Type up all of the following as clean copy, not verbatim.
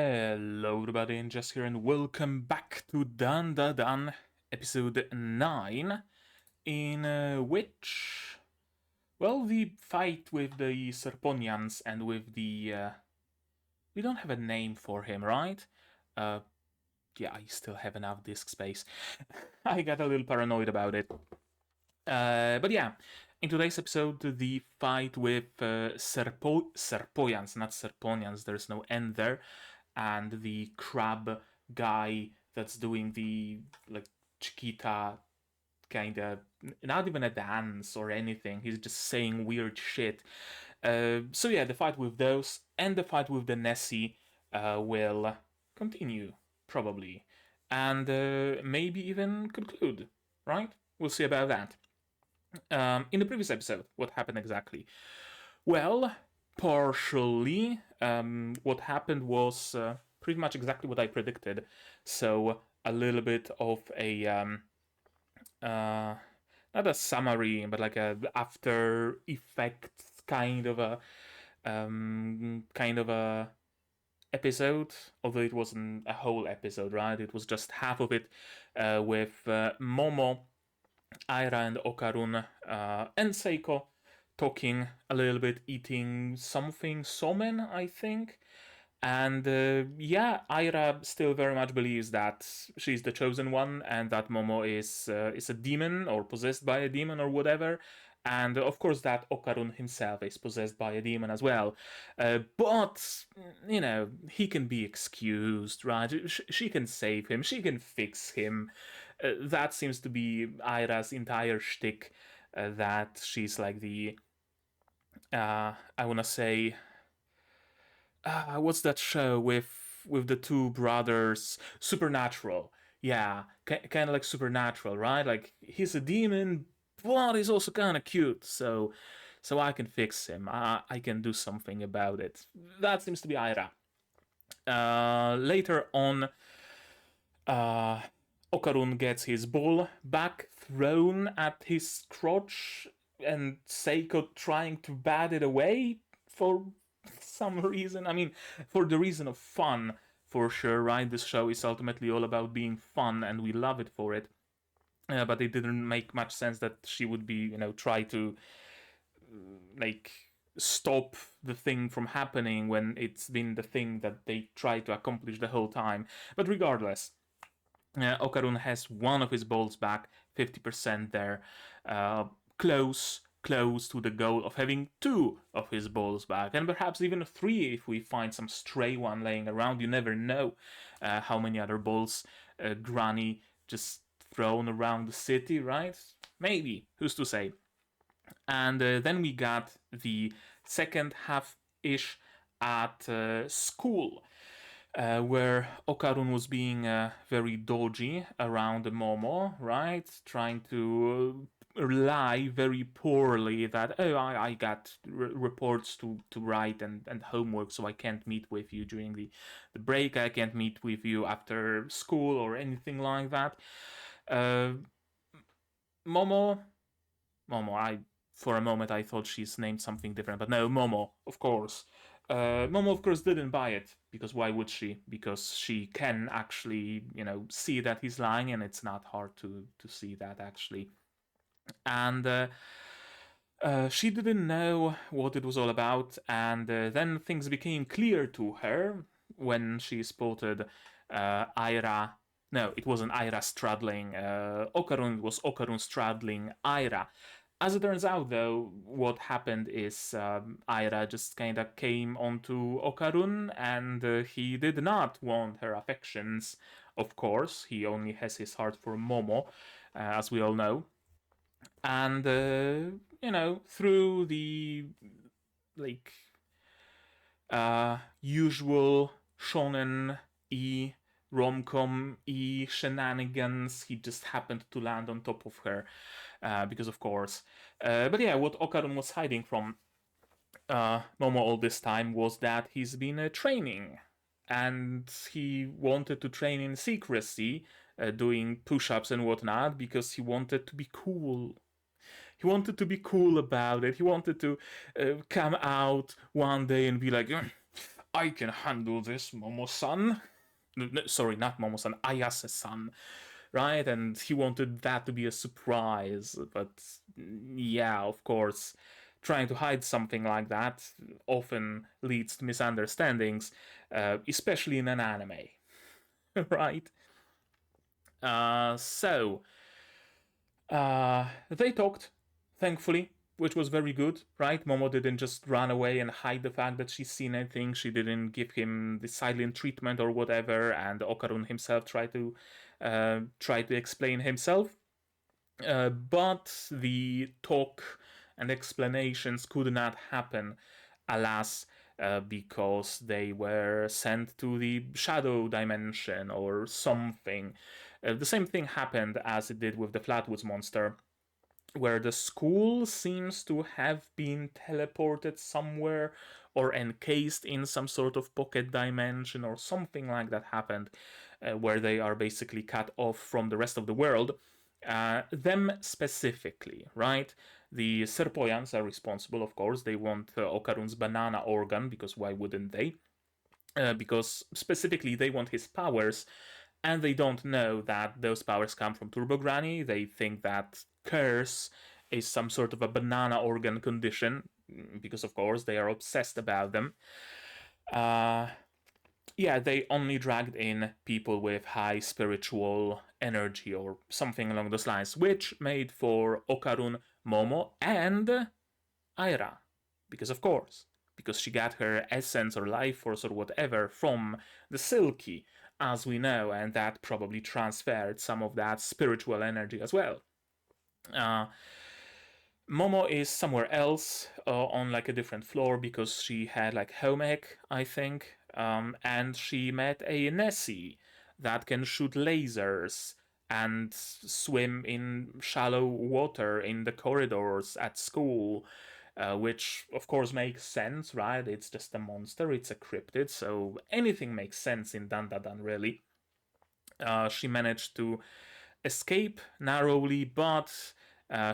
Hello everybody, and Jess here, and welcome back to DANDADAN, episode 9, in which, well, the fight with the Serponians and with the, we don't have a name for him, right? Yeah, I still have enough disk space. I got a little paranoid about it. But yeah, in today's episode, the fight with Serpoians, not Serponians, there's no N there, and the crab guy that's doing the, like, Chiquita kind of, not even a dance or anything, he's just saying weird shit. So yeah, the fight with those and the fight with the Nessie will continue, probably, and maybe even conclude, right? We'll see about that. In the previous episode, what happened exactly? Well, partially, what happened was pretty much exactly what I predicted. So a little bit of a not a summary, but like a after effects kind of a episode. Although it wasn't a whole episode, right? It was just half of it with Momo, Aira, and Okarun, and Seiko talking a little bit, eating something somen, I think. And yeah, Aira still very much believes that she's the chosen one, and that Momo is a demon or possessed by a demon or whatever. And of course, that Okarun himself is possessed by a demon as well. But you know, he can be excused, right? She can save him. She can fix him. That seems to be Aira's entire shtick. That she's like the I wanna say, what's that show with the two brothers? Supernatural. Yeah, kind of like Supernatural, right? Like he's a demon, but he's also kind of cute. So I can fix him. I can do something about it. That seems to be Aira. Later on, Okarun gets his ball back thrown at his crotch, and Seiko trying to bat it away for some reason. I mean, for the reason of fun, for sure, right? This show is ultimately all about being fun, and we love it for it. But it didn't make much sense that she would be, try to, like, stop the thing from happening when it's been the thing that they try to accomplish the whole time. But regardless, Okarun has one of his balls back, 50% there, close to the goal of having two of his balls back, and perhaps even three if we find some stray one laying around. You never know how many other balls Granny just thrown around the city, right? Maybe, who's to say? And then we got the second half-ish at school, where Okarun was being very dodgy around Momo, right? Trying to lie very poorly that, oh, I got reports to write and homework, so I can't meet with you during the break, I can't meet with you after school or anything like that. Momo, for a moment I thought she's named something different, but no, Momo, of course. Momo, of course, didn't buy it, because why would she? Because she can actually, see that he's lying, and it's not hard to see that, actually. And she didn't know what it was all about, and then things became clear to her when she spotted Aira. No, it wasn't Aira straddling Okarun, it was Okarun straddling Aira. As it turns out, though, what happened is Aira just kind of came onto Okarun, and he did not want her affections, of course. He only has his heart for Momo, as we all know. And, through the, like, usual shonen-y, rom-com-y shenanigans, he just happened to land on top of her, because of course. But yeah, what Okarun was hiding from Momo all this time was that he's been training, and he wanted to train in secrecy, doing push-ups and whatnot, because he wanted to be cool. He wanted to be cool about it. He wanted to come out one day and be like, I can handle this, Momo-san. Sorry, not Momo-san, Ayase-san, right? And he wanted that to be a surprise, but yeah, of course, trying to hide something like that often leads to misunderstandings, especially in an anime, right? They talked, thankfully, which was very good, right? Momo didn't just run away and hide the fact that she's seen anything. She didn't give him the silent treatment or whatever, and Okarun himself tried to explain himself. But the talk and explanations could not happen, alas, because they were sent to the shadow dimension or something. The same thing happened as it did with the Flatwoods monster, where the school seems to have been teleported somewhere or encased in some sort of pocket dimension or something like that happened, where they are basically cut off from the rest of the world. Them specifically, right? The Serpoyans are responsible, of course. They want Okarun's banana organ, because why wouldn't they? Because specifically they want his powers, and they don't know that those powers come from Turbo Granny. They think that curse is some sort of a banana organ condition, because of course they are obsessed about them. Yeah, they only dragged in people with high spiritual energy or something along those lines, which made for Okarun, Momo, and Aira. Because of course, because she got her essence or life force or whatever from the Silky, as we know, and that probably transferred some of that spiritual energy as well. Momo is somewhere else on like a different floor because she had like home ec, I think, and she met a Nessie that can shoot lasers and swim in shallow water in the corridors at school, which of course makes sense, right? It's just a monster, it's a cryptid, so anything makes sense in DANDADAN, really. She managed to escape narrowly, but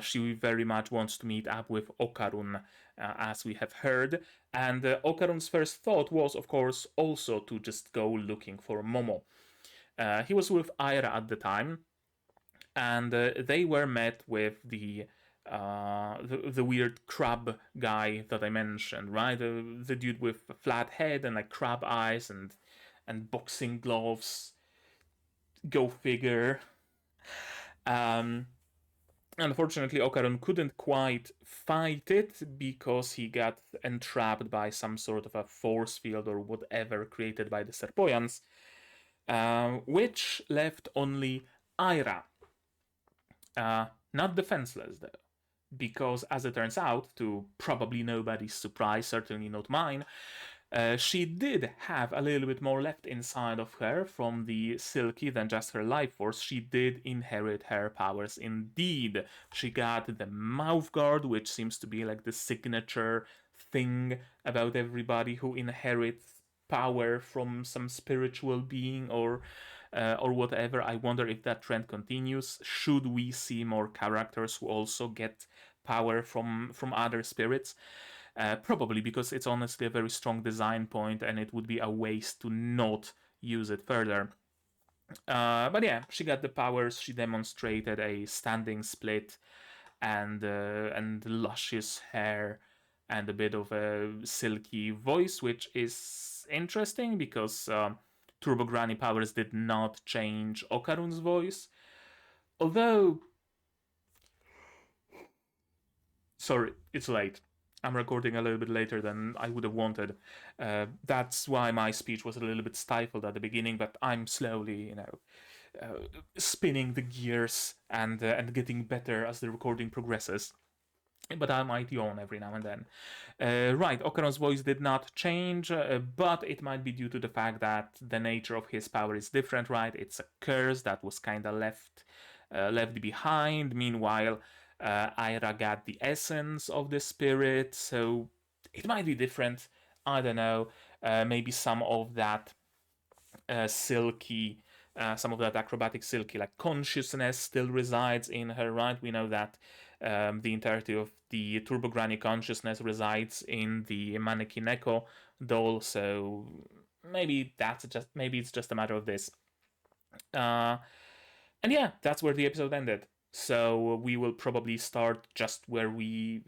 she very much wants to meet up with Okarun, as we have heard. And Okarun's first thought was, of course, also to just go looking for Momo. He was with Aira at the time, and they were met with the weird crab guy that I mentioned, right? The dude with a flat head and like crab eyes and boxing gloves. Go figure. Unfortunately, Okarun couldn't quite fight it because he got entrapped by some sort of a force field or whatever created by the Serpoyans, which left only Aira. Not defenseless, though, because as it turns out, to probably nobody's surprise, certainly not mine, she did have a little bit more left inside of her from the Silky than just her life force. She did inherit her powers indeed. She got the mouth guard, which seems to be like the signature thing about everybody who inherits power from some spiritual being or whatever. I wonder if that trend continues. Should we see more characters who also get power from other spirits? Probably, because it's honestly a very strong design point and it would be a waste to not use it further. But yeah, she got the powers. She demonstrated a standing split and luscious hair and a bit of a silky voice, which is interesting because Turbo Granny powers did not change Okarun's voice. Although, sorry, it's late. I'm recording a little bit later than I would have wanted. That's why my speech was a little bit stifled at the beginning, but I'm slowly, spinning the gears and getting better as the recording progresses. But I might yawn every now and then. Right, Okarun's voice did not change, but it might be due to the fact that the nature of his power is different, right? It's a curse that was kind of left behind. Meanwhile, Aira got the essence of the spirit, so it might be different. I don't know. Maybe some of that silky, some of that acrobatic silky like consciousness still resides in her, right? We know that the entirety of the Turbo Granny consciousness resides in the Maneki Neko, doll, so maybe it's just a matter of this. And yeah, that's where the episode ended. So we will probably start just where we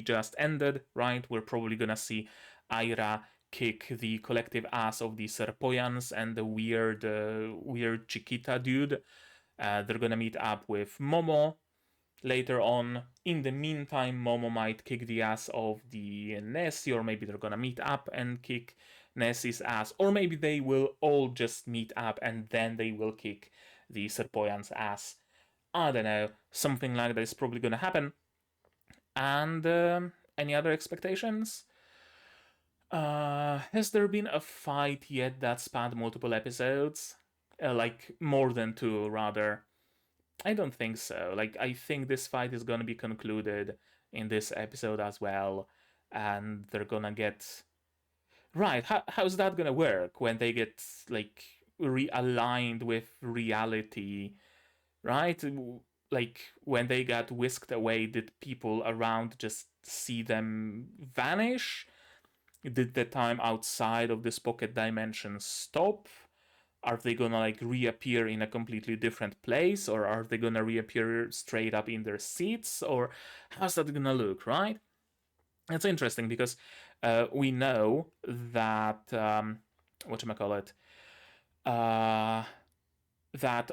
just ended, right? We're probably gonna see Aira kick the collective ass of the Serpoyans and the weird Chiquita dude. They're gonna meet up with Momo later on. In the meantime, Momo might kick the ass of the Nessie, or maybe they're gonna meet up and kick Nessie's ass, or maybe they will all just meet up and then they will kick the Serpoyan's ass. I don't know. Something like that is probably gonna happen. And any other expectations? Has there been a fight yet that spanned multiple episodes? Like more than two, rather. I don't think so. Like, I think this fight is gonna be concluded in this episode as well, and they're gonna get right. How's that gonna work when they get like realigned with reality, right? Like when they got whisked away, did people around just see them vanish? Did the time outside of this pocket dimension stop? Are they gonna like reappear in a completely different place, or are they gonna reappear straight up in their seats, or how's that gonna look, right? It's interesting because we know that whatchamacallit, that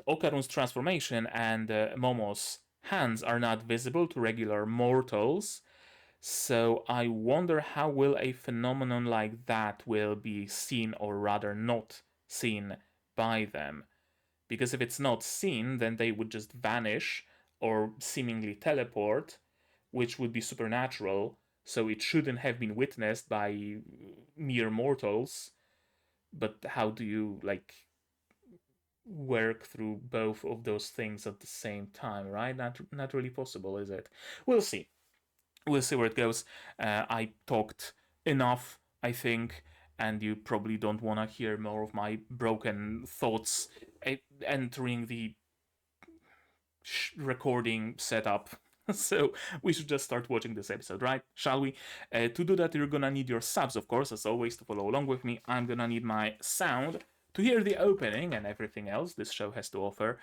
Okarun's transformation and Momo's hands are not visible to regular mortals. So I wonder how will a phenomenon like that will be seen, or rather not seen by them. Because if it's not seen, then they would just vanish or seemingly teleport, which would be supernatural. So it shouldn't have been witnessed by mere mortals. But how do you like work through both of those things at the same time, right? Not really possible, is it? We'll see. We'll see where it goes. I talked enough, I think, and you probably don't want to hear more of my broken thoughts entering the recording setup. So we should just start watching this episode, right? Shall we? To do that, you're gonna need your subs, of course, as always, to follow along with me. I'm gonna need my sound to hear the opening and everything else this show has to offer,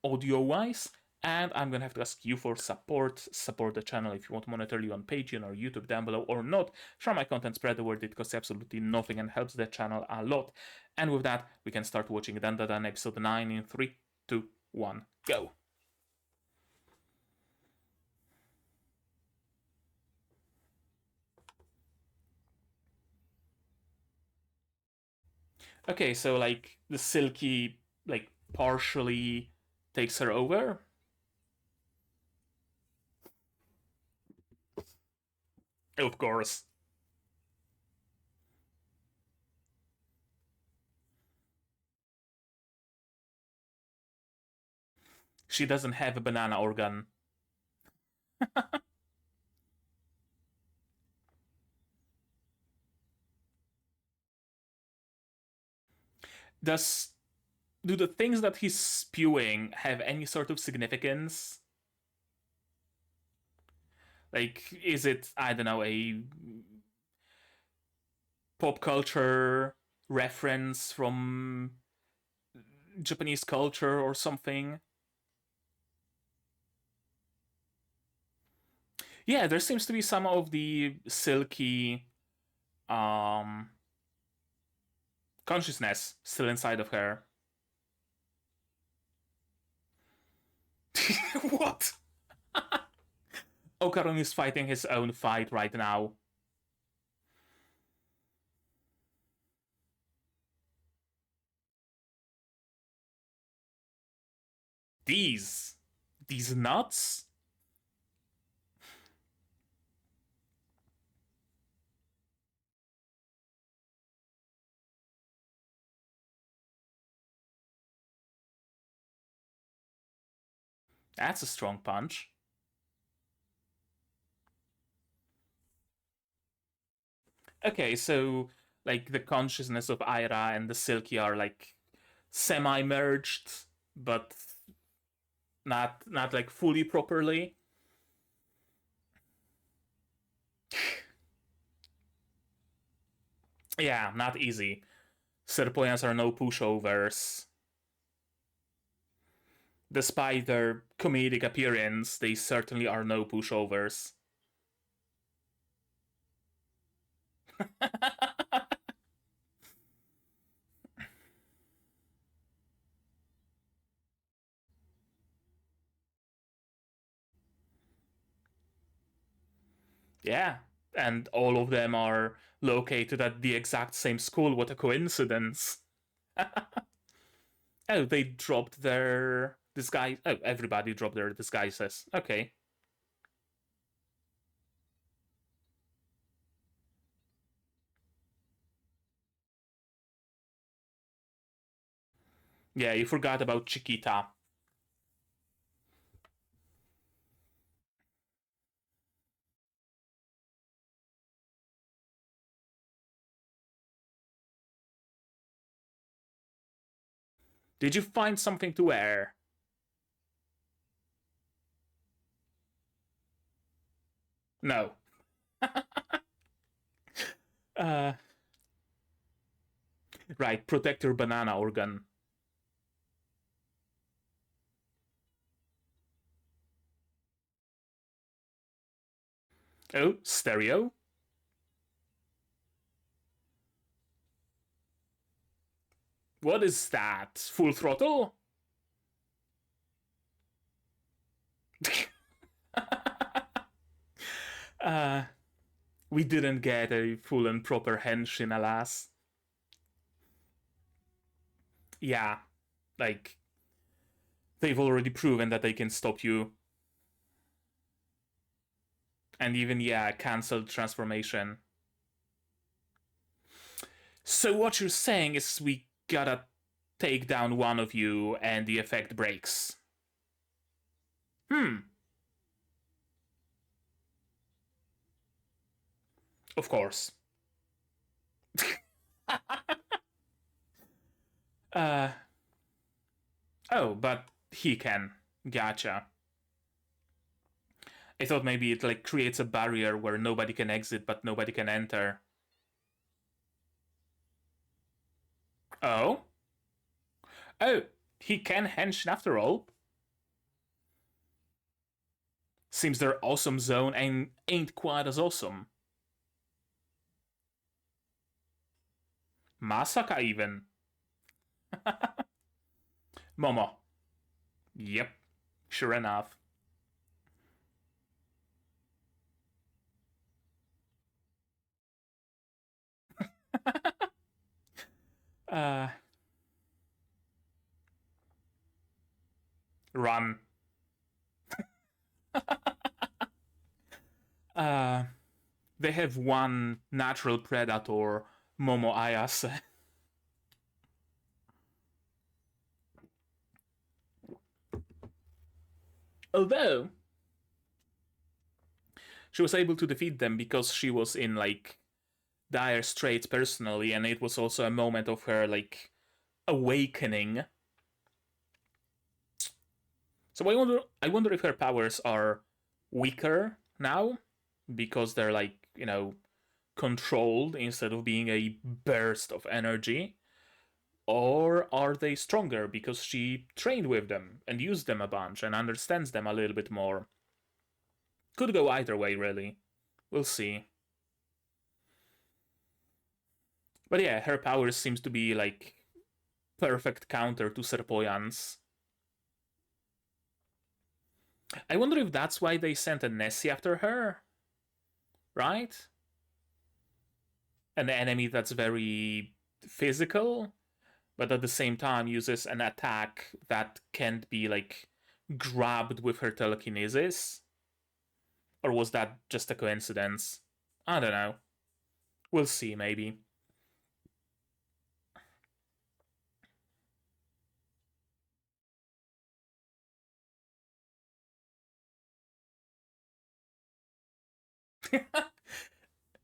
audio-wise. And I'm gonna have to ask you for support. Support the channel if you want monetarily on Patreon or YouTube down below, or not. Share my content, spread the word. It costs absolutely nothing and helps the channel a lot. And with that, we can start watching DANDADAN episode 9 in 3, 2, 1, go. Okay, so like the Silky like partially takes her over. Of course. She doesn't have a banana organ. Does do the things that he's spewing have any sort of significance? Like, is it, I don't know, a pop culture reference from Japanese culture or something? Yeah, there seems to be some of the Silky um consciousness still inside of her. What? Okarun is fighting his own fight right now. These nuts? That's a strong punch. Okay, so like the consciousness of Aira and the Silky are like semi-merged, but not like fully properly. Yeah, not easy. Serpoians are no pushovers. Despite their comedic appearance, they certainly are no pushovers. Yeah, and all of them are located at the exact same school. What a coincidence. Oh, they dropped their disguise. Oh, everybody dropped their disguises. Okay. Yeah, you forgot about Chiquita. Did you find something to wear? No. Uh, right, protect your banana organ. Oh, stereo? What is that? Full throttle? uh, we didn't get a full and proper henshin, alas. Yeah, like, they've already proven that they can stop you. And even, yeah, cancelled transformation. So what you're saying is we gotta take down one of you and the effect breaks. Hmm, of course. uh, oh, but he can. Gotcha. I thought maybe it like creates a barrier where nobody can exit but nobody can enter. Oh? Oh, he can hench after all. Seems their awesome zone ain't quite as awesome. Masaka even. Momo. Yep, sure enough. uh, run. Uh, they have one natural predator, Momo Ayase. Although she was able to defeat them because she was in like dire straits personally, and it was also a moment of her like awakening. So I wonder if her powers are weaker now because they're like, controlled instead of being a burst of energy, or are they stronger because she trained with them and used them a bunch and understands them a little bit more? Could go either way, really. We'll see. But yeah, her powers seems to be like perfect counter to Serpoyan's. I wonder if that's why they sent a Nessie after her, right? An enemy that's very physical, but at the same time uses an attack that can't be like grabbed with her telekinesis. Or was that just a coincidence? I don't know. We'll see, maybe.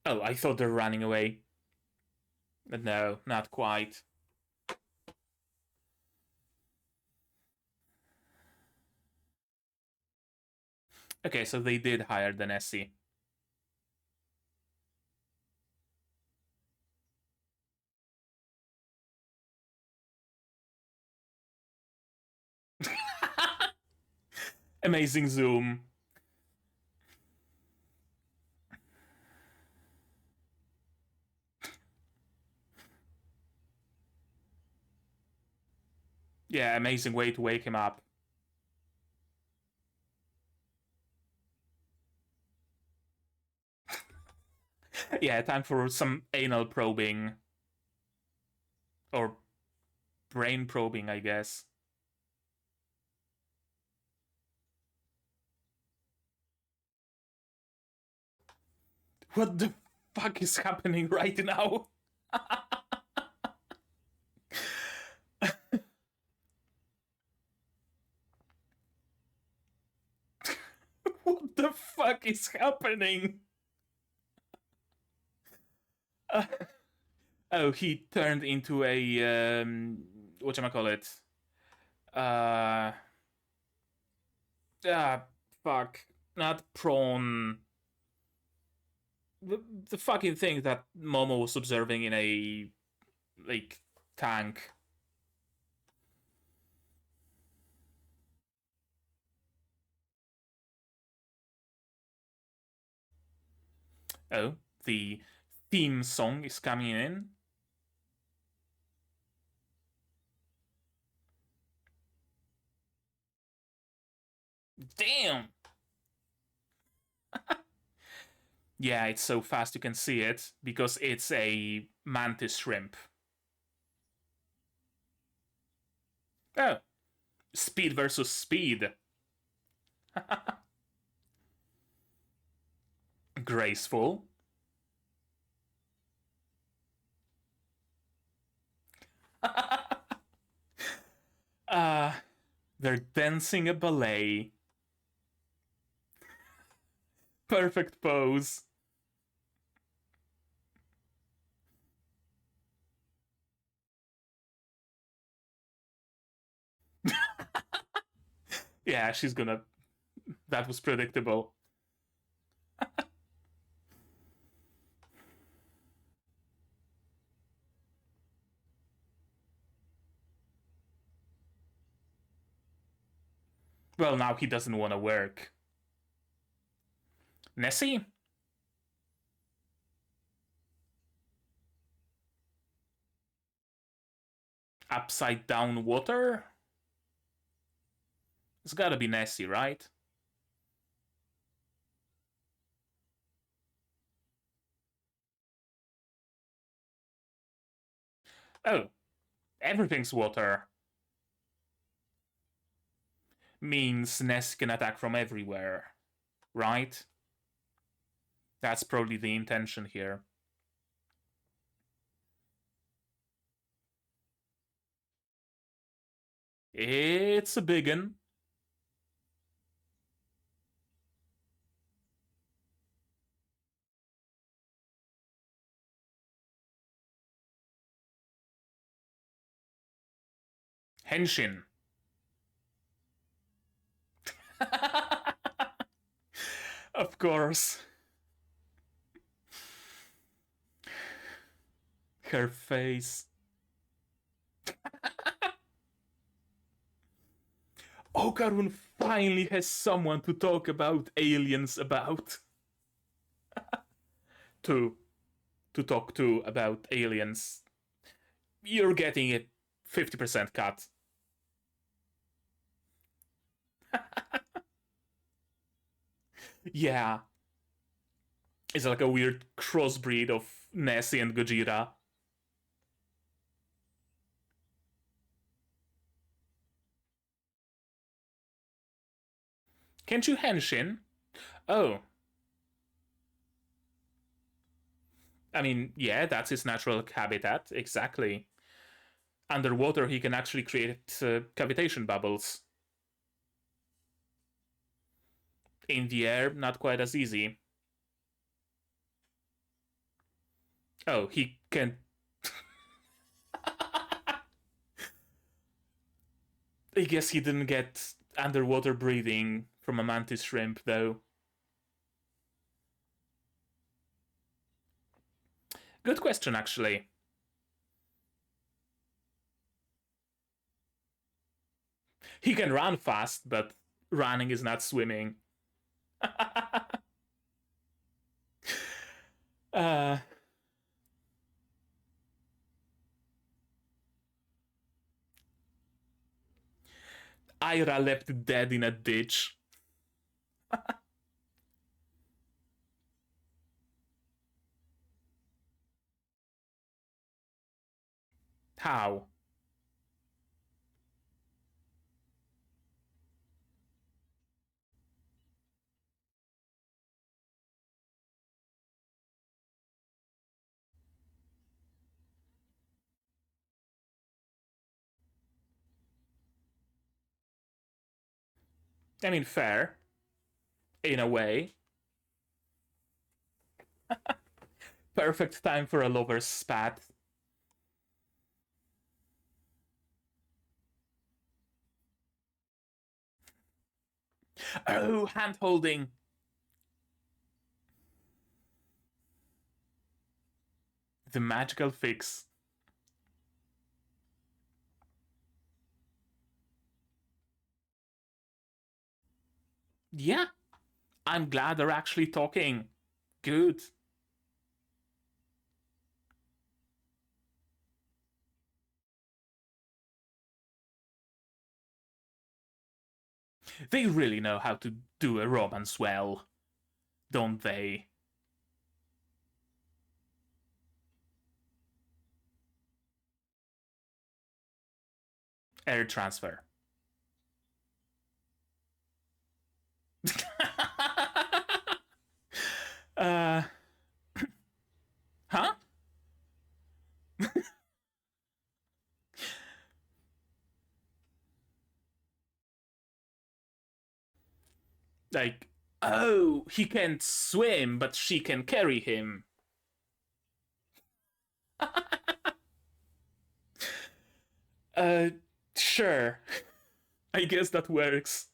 Oh, I thought they're running away. But no, not quite. Okay, so they did hire the Nessie. Amazing zoom. Yeah, amazing way to wake him up. Yeah, time for some anal probing. Or brain probing, I guess. What the fuck is happening right now? What the fuck is happening? Oh, he turned into a whatchamacallit? Uh ah fuck. Not prawn. The fucking thing that Momo was observing in a like tank. Oh, the theme song is coming in. Damn! Yeah, it's so fast you can see it because it's a mantis shrimp. Oh, speed versus speed. Graceful. uh, they're dancing a ballet. Perfect pose. Yeah, she's gonna. That was predictable. Well, now he doesn't want to work. Nessie? Upside down water? It's gotta be Nessie, right? Oh, everything's water. Means Ness can attack from everywhere, right? That's probably the intention here. It's a big one. Henshin. Of course. Her face. Okarun finally has someone to talk about aliens about. to to talk to about aliens. You're getting a 50% cut. Yeah. It's like a weird crossbreed of Nessie and Gojira. Can't you henshin? Oh. I mean, yeah, that's his natural habitat, exactly. Underwater, he can actually create cavitation bubbles. In the air, not quite as easy. Oh, he can. I guess he didn't get underwater breathing from a mantis shrimp, though. Good question, actually. He can run fast, but running is not swimming. uh, Ira left dead in a ditch. How? I mean, fair. In a way. Perfect time for a lover's spat. Oh, hand holding. The magical fix. Yeah, I'm glad they're actually talking. Good. They really know how to do a romance well, don't they? Air transfer. uh. Huh? Like, oh, he can't swim, but she can carry him. uh, sure. I guess that works.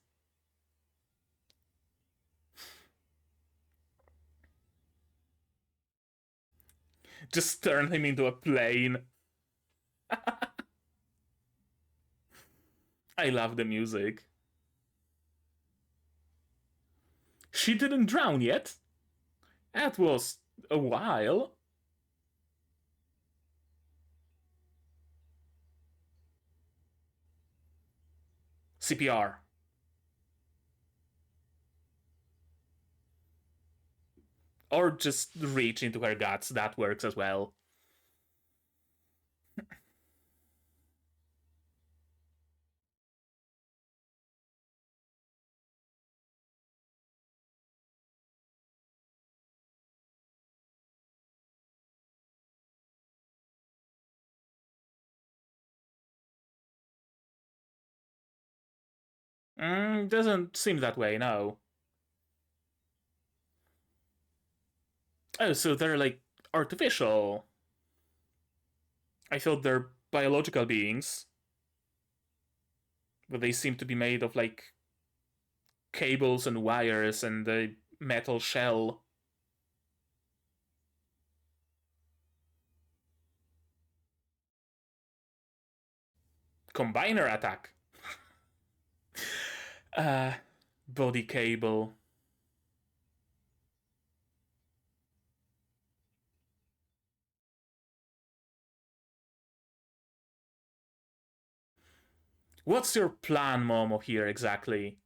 Just turn him into a plane. I love the music. She didn't drown yet. That was a while. CPR. Or just reach into her guts. That works as well. Doesn't seem that way, no. Oh, so they're like artificial. I thought they're biological beings, but they seem to be made of like cables and wires and a metal shell. Combiner attack. uh, Body cable. What's your plan, Momo, here exactly?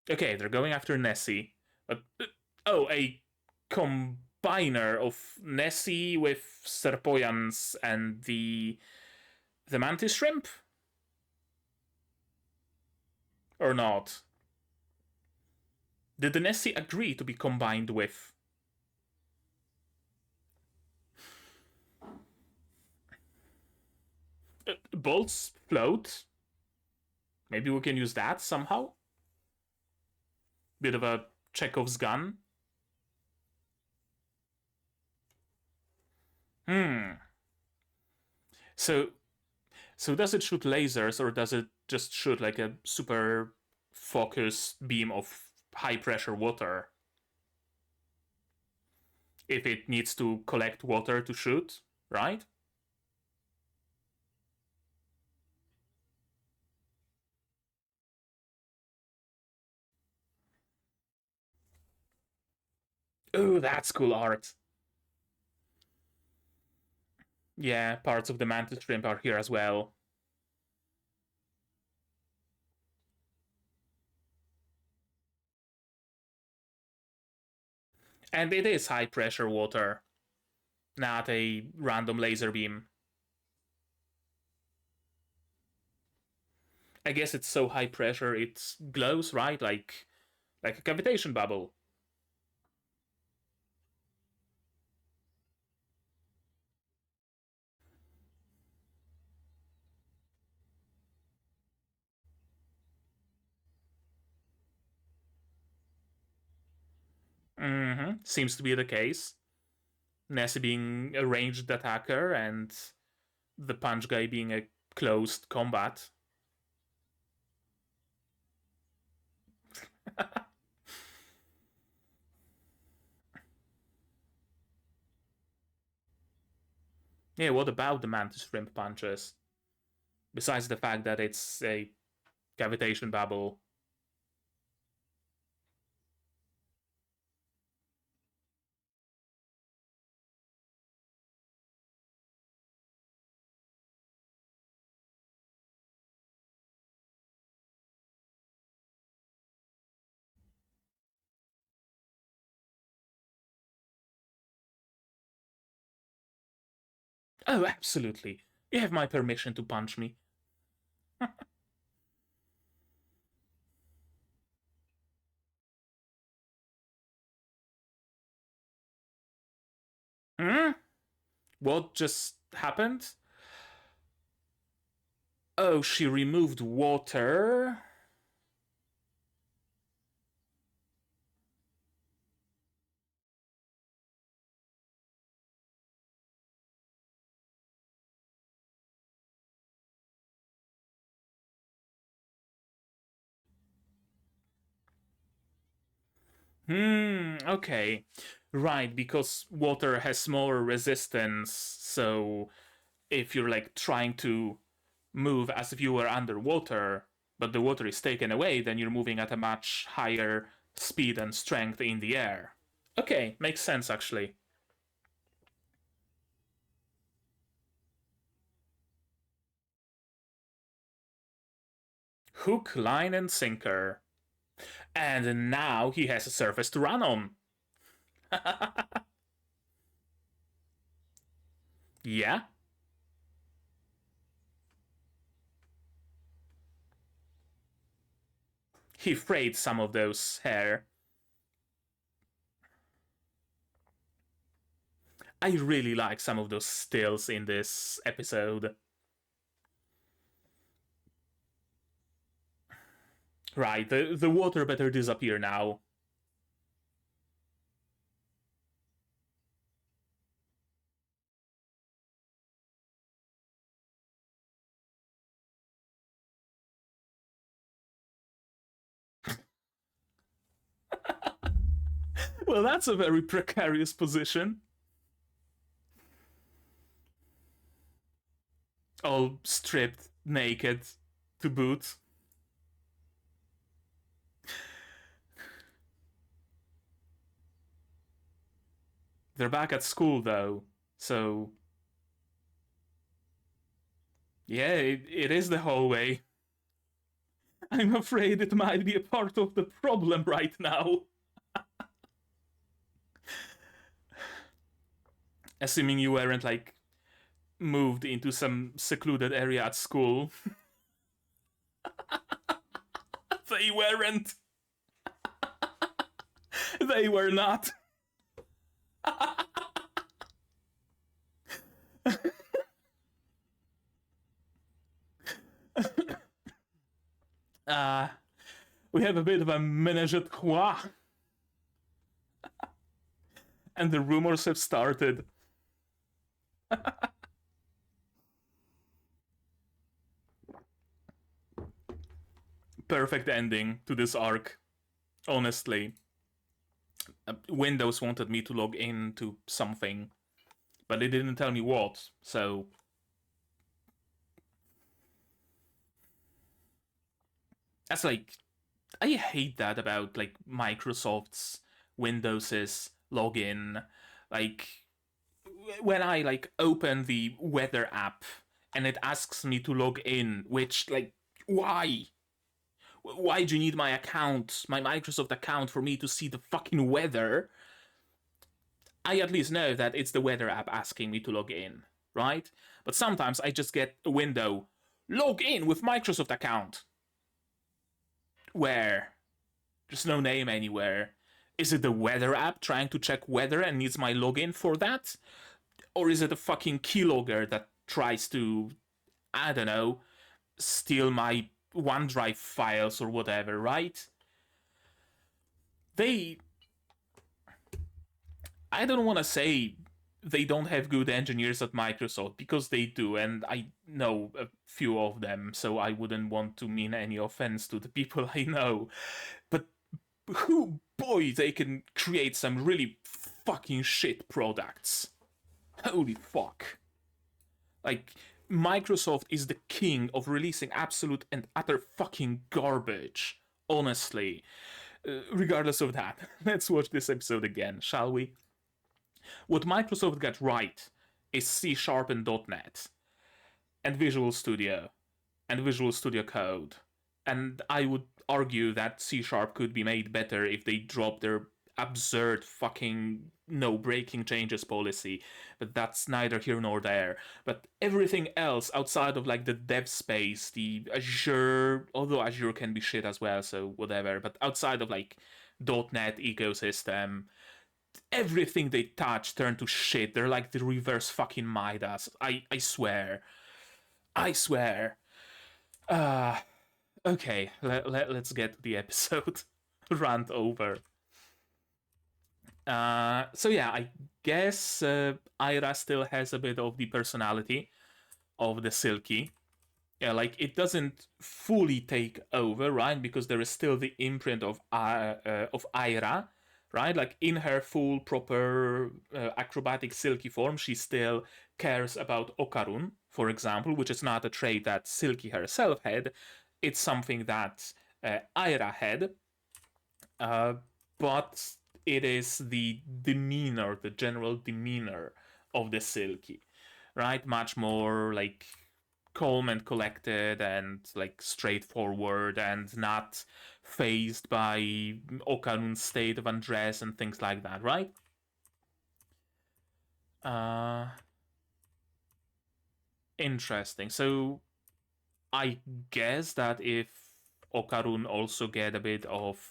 Okay, they're going after Nessie. Oh, a combiner of Nessie with Serpoyans and the mantis shrimp? Or not? Did the Nessie agree to be combined with? Bolts float? Maybe we can use that somehow? Bit of a Chekhov's gun? Hmm. So, so does it shoot lasers or does it just shoot like a super focused beam of high pressure water? if it needs to collect water to shoot, right? Oh, that's cool art. Yeah, parts of the mantis shrimp are here as well. And it is high pressure water, not a random laser beam. I guess it's so high pressure it glows, right? Like a cavitation bubble. Mm-hmm. Seems to be the case. Nessie being a ranged attacker and the punch guy being a closed combat. Yeah, what about the mantis shrimp punches? Besides the fact that it's a cavitation bubble. Oh, absolutely. You have my permission to punch me. Hmm? What just happened? Oh, she removed water. Okay. Right, because water has more resistance, so if you're like trying to move as if you were underwater, but the water is taken away, then you're moving at a much higher speed and strength in the air. Okay, makes sense actually. Hook, line, and sinker. And now he has a surface to run on. Yeah? He frayed some of those hair. I really like some of those stills in this episode. Right, the water better disappear now. Well, that's a very precarious position. All stripped, naked, to boot. They're back at school though, so yeah, it is the hallway. I'm afraid it might be a part of the problem right now. Assuming you weren't like moved into some secluded area at school. They weren't. They were not. Uh, we have a bit of a menage a trois, and the rumors have started. Perfect ending to this arc, honestly. Windows wanted me to log into something, but it didn't tell me what, so... That's like... I hate that about, like, Microsoft's Windows's login. Like, when I, like, open the weather app and it asks me to log in, which, like, why? Why do you need my account, my Microsoft account, for me to see the fucking weather? I at least know that it's the weather app asking me to log in, right? But sometimes I just get a window, log in with Microsoft account. Where? There's no name anywhere. Is it the weather app trying to check weather and needs my login for that? Or is it a fucking keylogger that tries to, I don't know, steal my OneDrive files or whatever, right? I don't want to say they don't have good engineers at Microsoft, because they do, and I know a few of them, so I wouldn't want to mean any offense to the people I know. But boy, they can create some really fucking shit products. Holy fuck. Like, Microsoft is the king of releasing absolute and utter fucking garbage. Honestly. Regardless of that, let's watch this episode again, shall we? What Microsoft got right is C# and .NET, and Visual Studio, and Visual Studio Code. And I would argue that C# could be made better if they dropped their absurd fucking no breaking changes policy, but that's neither here nor there. But everything else outside of, like, the dev space, the Azure, although Azure can be shit as well, so whatever, but outside of, like, .NET ecosystem, everything they touch turned to shit. They're like the reverse fucking Midas. I swear. I swear. Okay, let's get to the episode. Rant over. So yeah, I guess Ira still has a bit of the personality of the Silky. Yeah, like, it doesn't fully take over, right? Because there is still the imprint of Ira, right? Like, in her full, proper, acrobatic, silky form, she still cares about Okarun, for example, which is not a trait that Silky herself had. It's something that Ira had. But it is the demeanor, the general demeanor of the Silky, right? Much more, like, calm and collected and, like, straightforward and not phased by Okarun's state of undress and things like that, right? Interesting. So I guess that if Okarun also get a bit of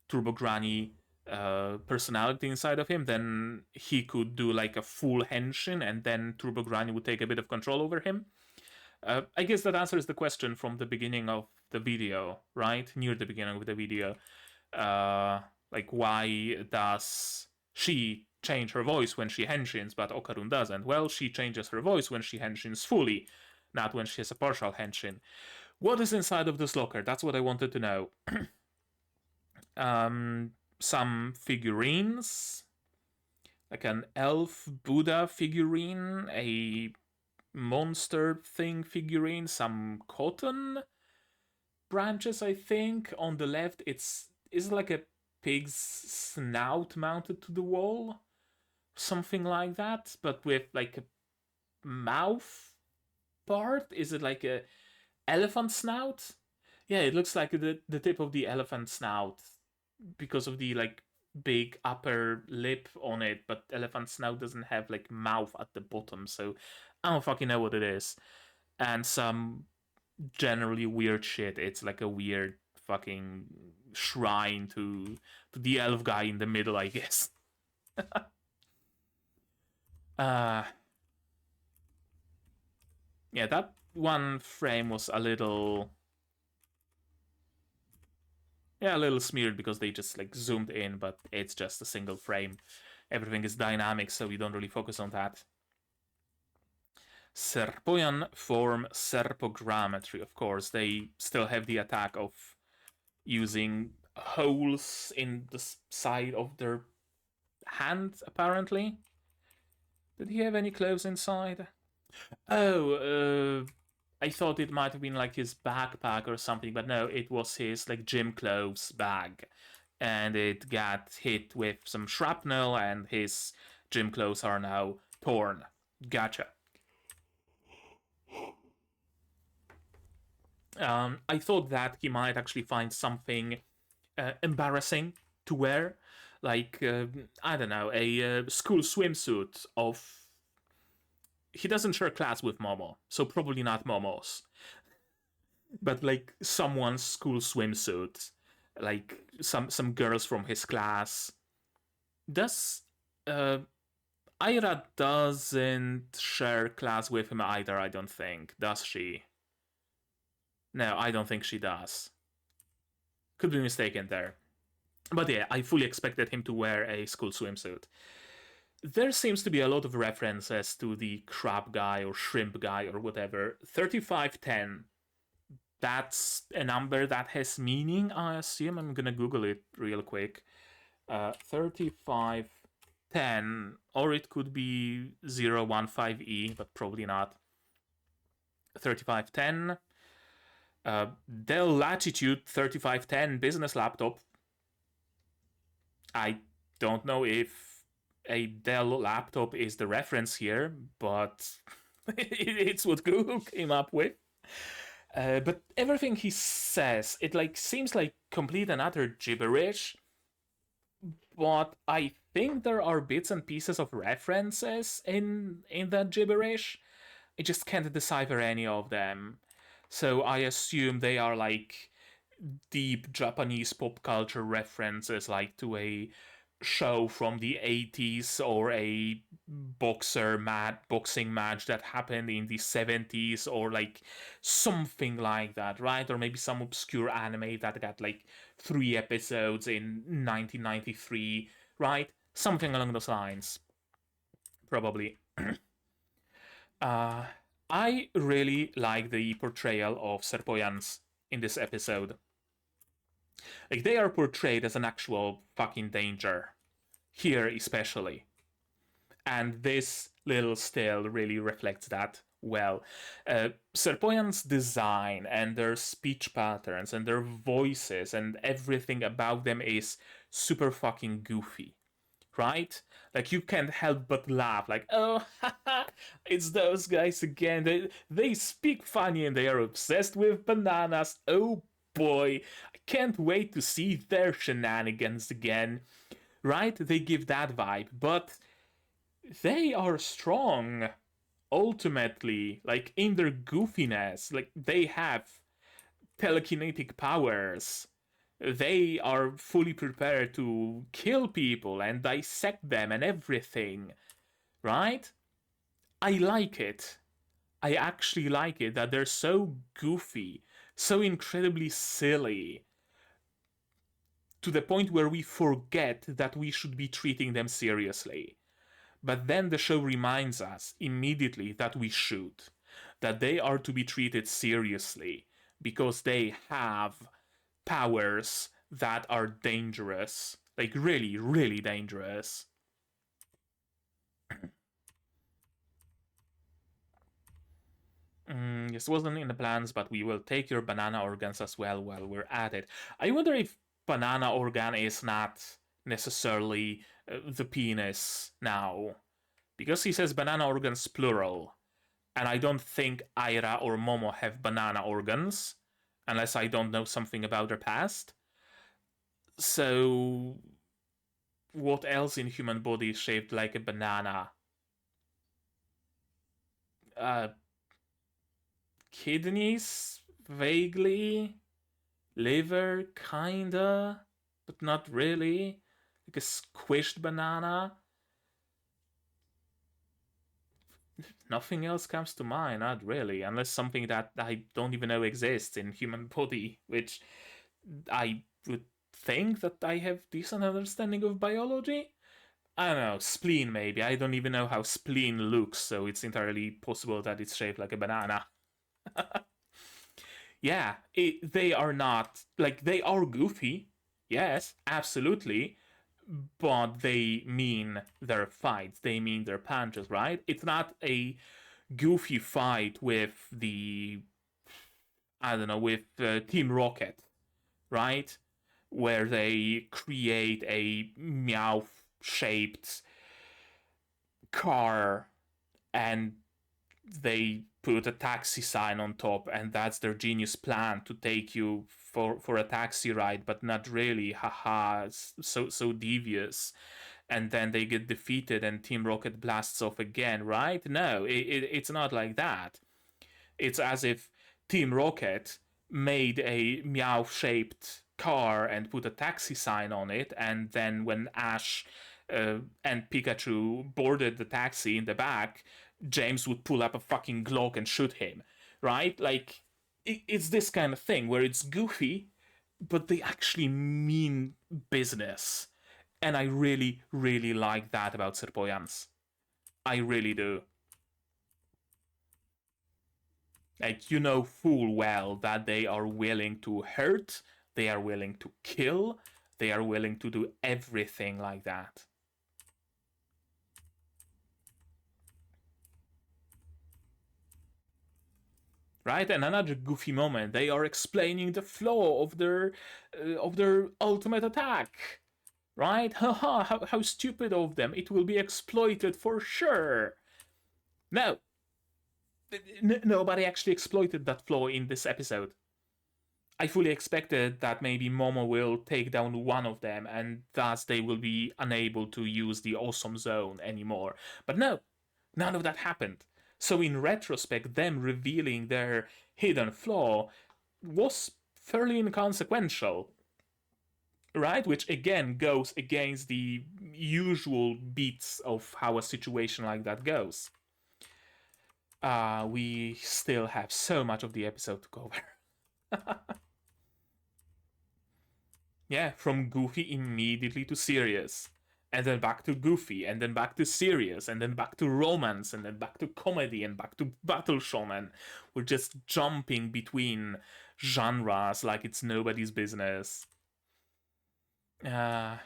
Turbo Granny personality inside of him, then he could do, like, a full henshin, and then Turbo Granny would take a bit of control over him. I guess that answers the question from the beginning of the video, right? Near the beginning of the video. Like, why does she change her voice when she henshins, but Okarun doesn't? Well, she changes her voice when she henshins fully, not when she has a partial henshin. What is inside of this locker? That's what I wanted to know. Some figurines, like an elf Buddha figurine, a monster thing figurine, some cotton branches, I think. On the left, is like a pig's snout mounted to the wall, something like that, but with, like, a mouth part. Is it like a elephant snout? Yeah, it looks like the tip of the elephant snout because of the, like, big upper lip on it, but elephant snout doesn't have, like, mouth at the bottom, so I don't fucking know what it is. And some generally weird shit. It's like a weird fucking shrine to the elf guy in the middle, I guess. Yeah, that one frame was a little smeared because they just, like, zoomed in, but it's just a single frame. Everything is dynamic, so we don't really focus on that. Serpoyan form serpogrammetry, of course. They still have the attack of using holes in the side of their hand, apparently. Did he have any clothes inside? Oh, I thought it might have been like his backpack or something, but no, it was his like gym clothes bag. And it got hit with some shrapnel, and his gym clothes are now torn. Gotcha. I thought that he might actually find something embarrassing to wear, like I don't know, a school swimsuit of. He doesn't share class with Momo, so probably not Momo's, but like someone's school swimsuit, like some girls from his class. Does Ira doesn't share class with him either? I don't think. Does she? No, I don't think she does. Could be mistaken there. But yeah, I fully expected him to wear a school swimsuit. There seems to be a lot of references to the crab guy or shrimp guy or whatever. 3510. That's a number that has meaning, I assume. I'm gonna Google it real quick. 3510. Or it could be 015E, but probably not. 3510. Dell Latitude 3510 business laptop. I don't know if a Dell laptop is the reference here, but it's what Google came up with. But everything he says, it like seems like complete and utter gibberish. But I think there are bits and pieces of references in that gibberish. I just can't decipher any of them. So I assume they are like deep Japanese pop culture references, like to a show from the 80s or a boxing match that happened in the 70s, or like something like that, right? Or maybe some obscure anime that got like 3 episodes in 1993, right? Something along those lines, probably. I really like the portrayal of Serpoyans in this episode. Like, they are portrayed as an actual fucking danger. Here, especially. And this little still really reflects that well. Serpoyan's design and their speech patterns and their voices and everything about them is super fucking goofy. Right? Like, you can't help but laugh, like, oh, haha, it's those guys again. They speak funny and they are obsessed with bananas. Oh boy, I can't wait to see their shenanigans again. Right? They give that vibe, but they are strong, ultimately, like, in their goofiness. Like, they have telekinetic powers. They are fully prepared to kill people and dissect them and everything, right? I like it. I actually like it that they're so goofy, so incredibly silly, to the point where we forget that we should be treating them seriously. But then the show reminds us immediately that we should, that they are to be treated seriously because they have powers that are dangerous, like really, really dangerous. This wasn't in the plans, but we will take your banana organs as well while we're at it. I wonder if banana organ is not necessarily the penis now, because he says banana organs plural, and I don't think Aira or Momo have banana organs, unless I don't know something about their past. So, what else in human body is shaped like a banana? Uh, Kidneys, vaguely. Liver, kinda, but not really. Like a squished banana. Nothing else comes to mind, not really, unless something that I don't even know exists in human body, which I would think that I have decent understanding of biology. I don't know, spleen maybe. I don't even know how spleen looks, so it's entirely possible that it's shaped like a banana. Yeah, they are not, like, they are goofy. Yes, absolutely. But they mean their fights, they mean their punches, right? It's not a goofy fight with the, I don't know, with Team Rocket, right? Where they create a meow shaped car and they put a taxi sign on top, and that's their genius plan to take you for a taxi ride, but not really. Haha, so devious. And then they get defeated and Team Rocket blasts off again, right? No, it's not like that. It's as if Team Rocket made a meow shaped car and put a taxi sign on it, and then when Ash and Pikachu boarded the taxi in the back, James would pull up a fucking Glock and shoot him, right? Like, it's this kind of thing where it's goofy, but they actually mean business. And I really, really like that about Serpoyans. I really do. Like, you know full well that they are willing to hurt, they are willing to kill, they are willing to do everything like that. Right? And another goofy moment, they are explaining the flaw of their ultimate attack. Right? Haha, how stupid of them. It will be exploited for sure. No. Nobody actually exploited that flaw in this episode. I fully expected that maybe Momo will take down one of them and thus they will be unable to use the awesome zone anymore. But no, none of that happened. So in retrospect, them revealing their hidden flaw was fairly inconsequential, right? Which again goes against the usual beats of how a situation like that goes. We still have so much of the episode to cover. Yeah, from goofy immediately to serious. And then back to goofy, and then back to serious, and then back to romance, and then back to comedy, and back to battle shonen. We're just jumping between genres like it's nobody's business. Uh,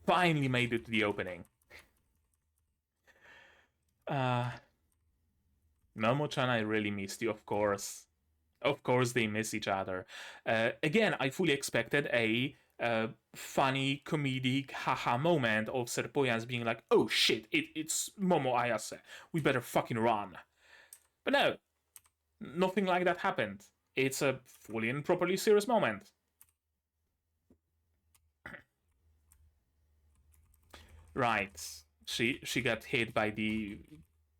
Finally made it to the opening. Momo-chan, I really missed you, of course. Of course, they miss each other. Again, I fully expected a funny, comedic, haha moment of Serpoyans being like, oh shit, it's Momo Ayase. We better fucking run. But no, nothing like that happened. It's a fully and properly serious moment. Right. She got hit by the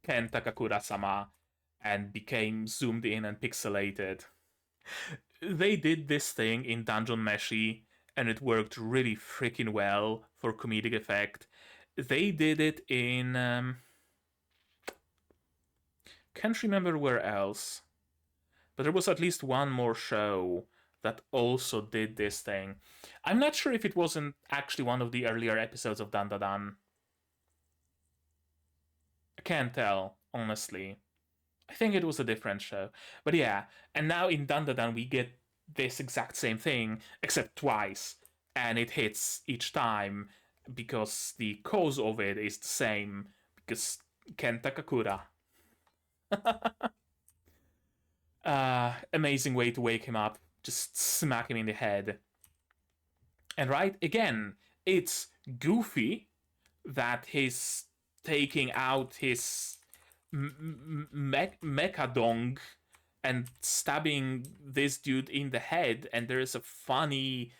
Ken Takakura-sama and became zoomed in and pixelated. They did this thing in Dungeon Meshi and it worked really freaking well for comedic effect. They did it in can't remember where else, but there was at least one more show that also did this thing. I'm not sure if it wasn't actually one of the earlier episodes of DANDADAN. I can't tell, honestly. I think it was a different show. But yeah, and now in DANDADAN we get this exact same thing, except twice. And it hits each time because the cause of it is the same, because Ken Takakura. Amazing way to wake him up. Just smack him in the head. And right, again, it's goofy that he's taking out his mechadong and stabbing this dude in the head, and there's a funny,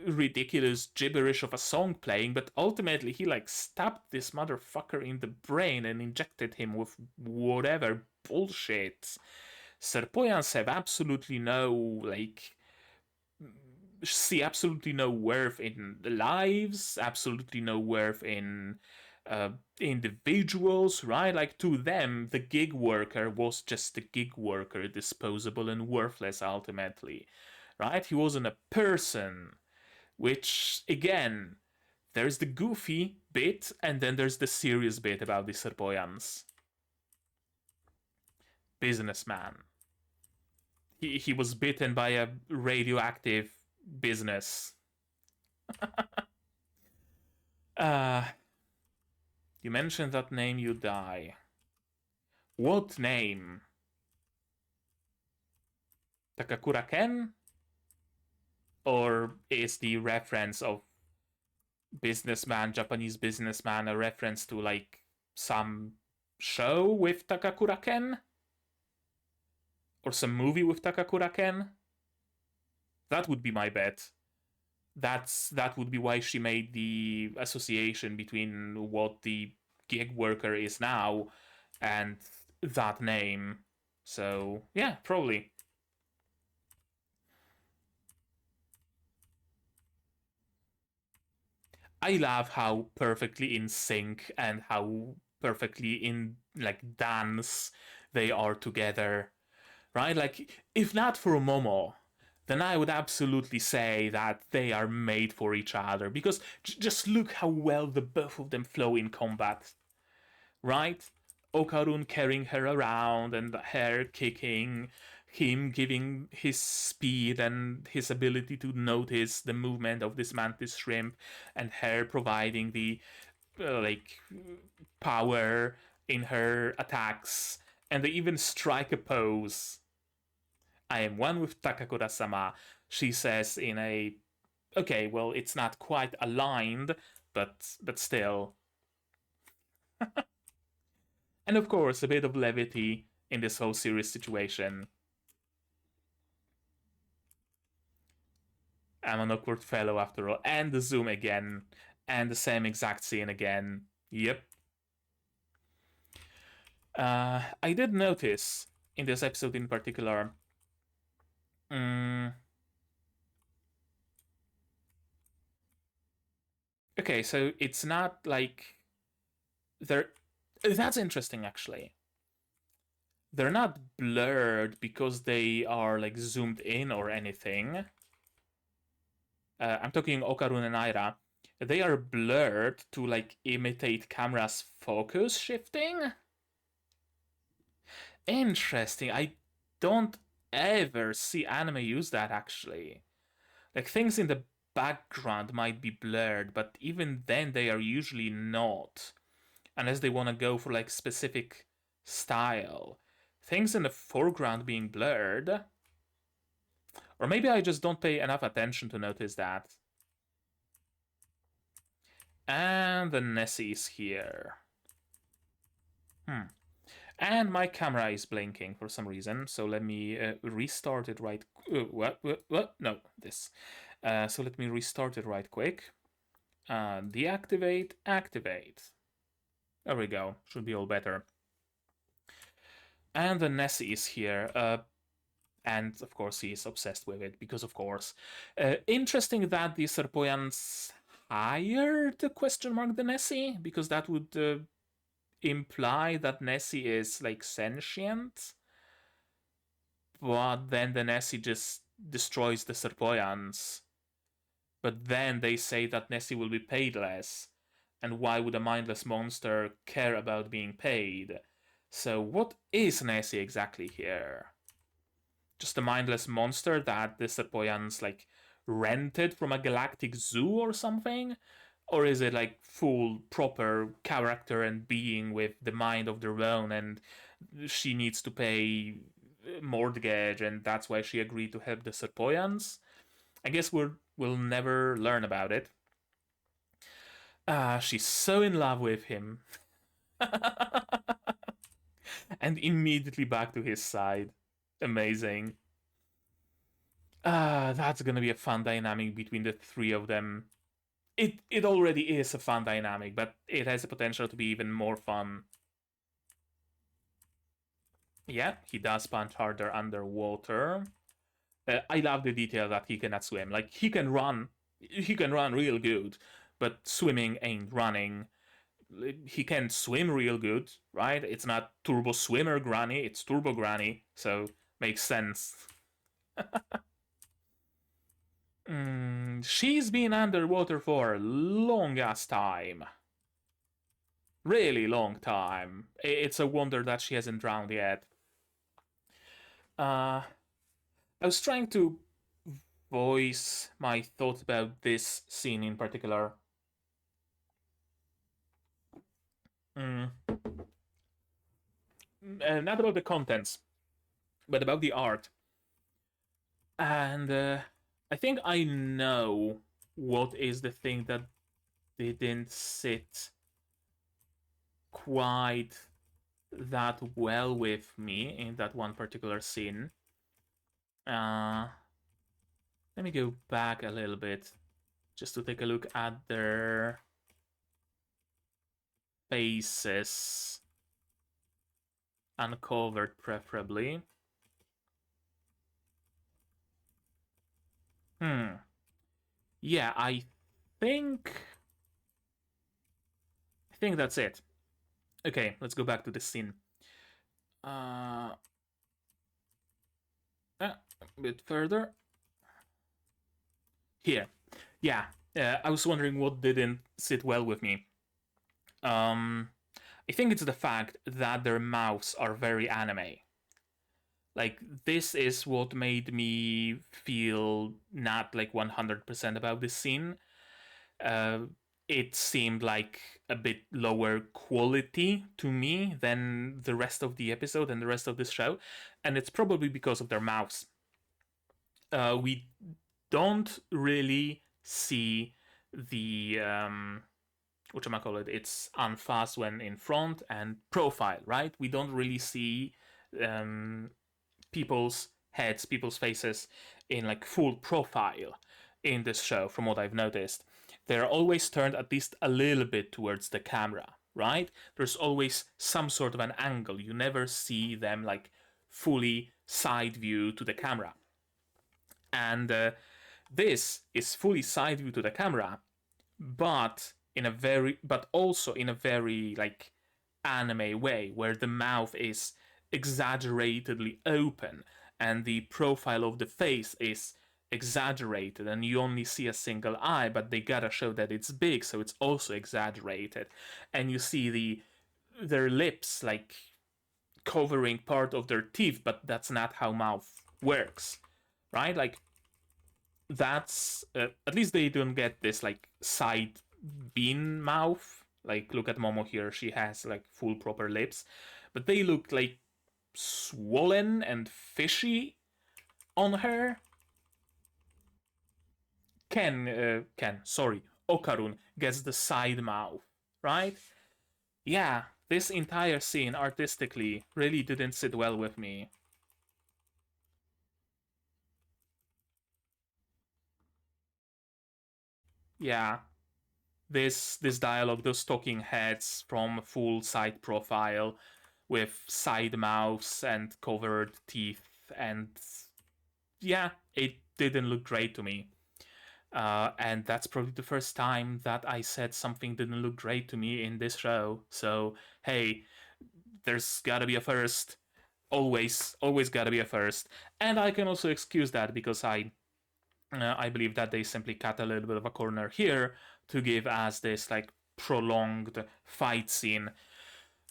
ridiculous gibberish of a song playing, but ultimately he like stabbed this motherfucker in the brain and injected him with whatever bullshit. Serpoyans have absolutely no like see absolutely no worth in lives, absolutely no worth in individuals, right? Like to them, the gig worker was just a gig worker, disposable and worthless ultimately, right? He wasn't a person, which again, there's the goofy bit and then there's the serious bit about the Serpoyans. Businessman. He was bitten by a radioactive business. You mentioned that name, you die. What name? Takakura Ken? Or is the reference of businessman, Japanese businessman, a reference to like some show with Takakura Ken? Or some movie with Takakura Ken? That would be my bet. That would be why she made the association between what the gig worker is now and that name. So yeah, probably. I love how perfectly in sync and how perfectly in like dance they are together, right? Like if not for Momo, then I would absolutely say that they are made for each other because just look how well the both of them flow in combat, right? Okarun carrying her around and her kicking, him giving his speed and his ability to notice the movement of this mantis shrimp, and her providing the like power in her attacks, and they even strike a pose. I am one with Takakura-sama, she says in a okay, well, it's not quite aligned, but still. And of course, a bit of levity in this whole serious situation. I'm an awkward fellow after all. And the zoom again. And the same exact scene again. Yep. I did notice in this episode in particular. Okay, so it's not like they're. That's interesting, actually. They're not blurred because they are like zoomed in or anything. I'm talking Okarun and Aira. They are blurred to like imitate camera's focus shifting. Interesting. I don't ever see anime use that actually. Like things in the background might be blurred, but even then they are usually not. Unless they want to go for like specific style. Things in the foreground being blurred. Or maybe I just don't pay enough attention to notice that. And the Nessie's here. And my camera is blinking for some reason, so let me restart it right... what? No, this. So let me restart it right quick. Deactivate, activate. There we go, should be all better. And the Nessie is here. And of course he is obsessed with it, because of course. Interesting that the Serpoians hired the Nessie, because that would imply that Nessie is like sentient. But then the Nessie just destroys the Serpoians. But then they say that Nessie will be paid less. And why would a mindless monster care about being paid? So what is Nessie exactly here? Just a mindless monster that the Serpoians like rented from a galactic zoo or something? Or is it like full proper character and being with the mind of their own, and she needs to pay mortgage and that's why she agreed to help the Serpoians? I guess we'll never learn about it. She's so in love with him. And immediately back to his side. Amazing. That's gonna be a fun dynamic between the three of them. It already is a fun dynamic, but it has the potential to be even more fun. Yeah, he does punch harder underwater. I love the detail that he cannot swim. Like, he can run real good, but swimming ain't running. He can swim real good, right? It's not Turbo Swimmer Granny, it's Turbo Granny, so makes sense. She's been underwater for a long ass time. Really long time. It's a wonder that she hasn't drowned yet. I was trying to voice my thoughts about this scene in particular. Mm. Not about the contents, but about the art. And I think I know what is the thing that didn't sit quite that well with me in that one particular scene. Let me go back a little bit just to take a look at their faces, uncovered preferably. Yeah, think I think that's it. Okay, let's go back to the scene. A bit further. Here. Yeah, I was wondering what didn't sit well with me. I think it's the fact that their mouths are very anime. Like, this is what made me feel not like 100% about this scene. Uh, it seemed like a bit lower quality to me than the rest of the episode and the rest of this show. And it's probably because of their mouths. We don't really see the whatchamacallit, it's unfast when in front and profile, right? We don't really see people's heads, people's faces in like full profile in this show, from what I've noticed. They're always turned at least a little bit towards the camera, right? There's always some sort of an angle. You never see them like fully side view to the camera. And this is fully side view to the camera, but also in a very like anime way, where the mouth is exaggeratedly open and the profile of the face is exaggerated and you only see a single eye, but they gotta show that it's big, so it's also exaggerated. And you see their lips like covering part of their teeth, but that's not how mouth works, right? Like, that's at least they don't get this like side bean mouth. Like, look at Momo here, she has like full proper lips, but they look like swollen and fishy on her. Okarun gets the side mouth, right? Yeah, this entire scene artistically really didn't sit well with me. Yeah, this dialogue, those talking heads from full side profile with side mouths and covered teeth, and yeah, it didn't look great to me. And that's probably the first time that I said something didn't look great to me in this show. So hey, there's gotta be a first. Always gotta be a first. And I can also excuse that because I believe that they simply cut a little bit of a corner here to give us this like prolonged fight scene,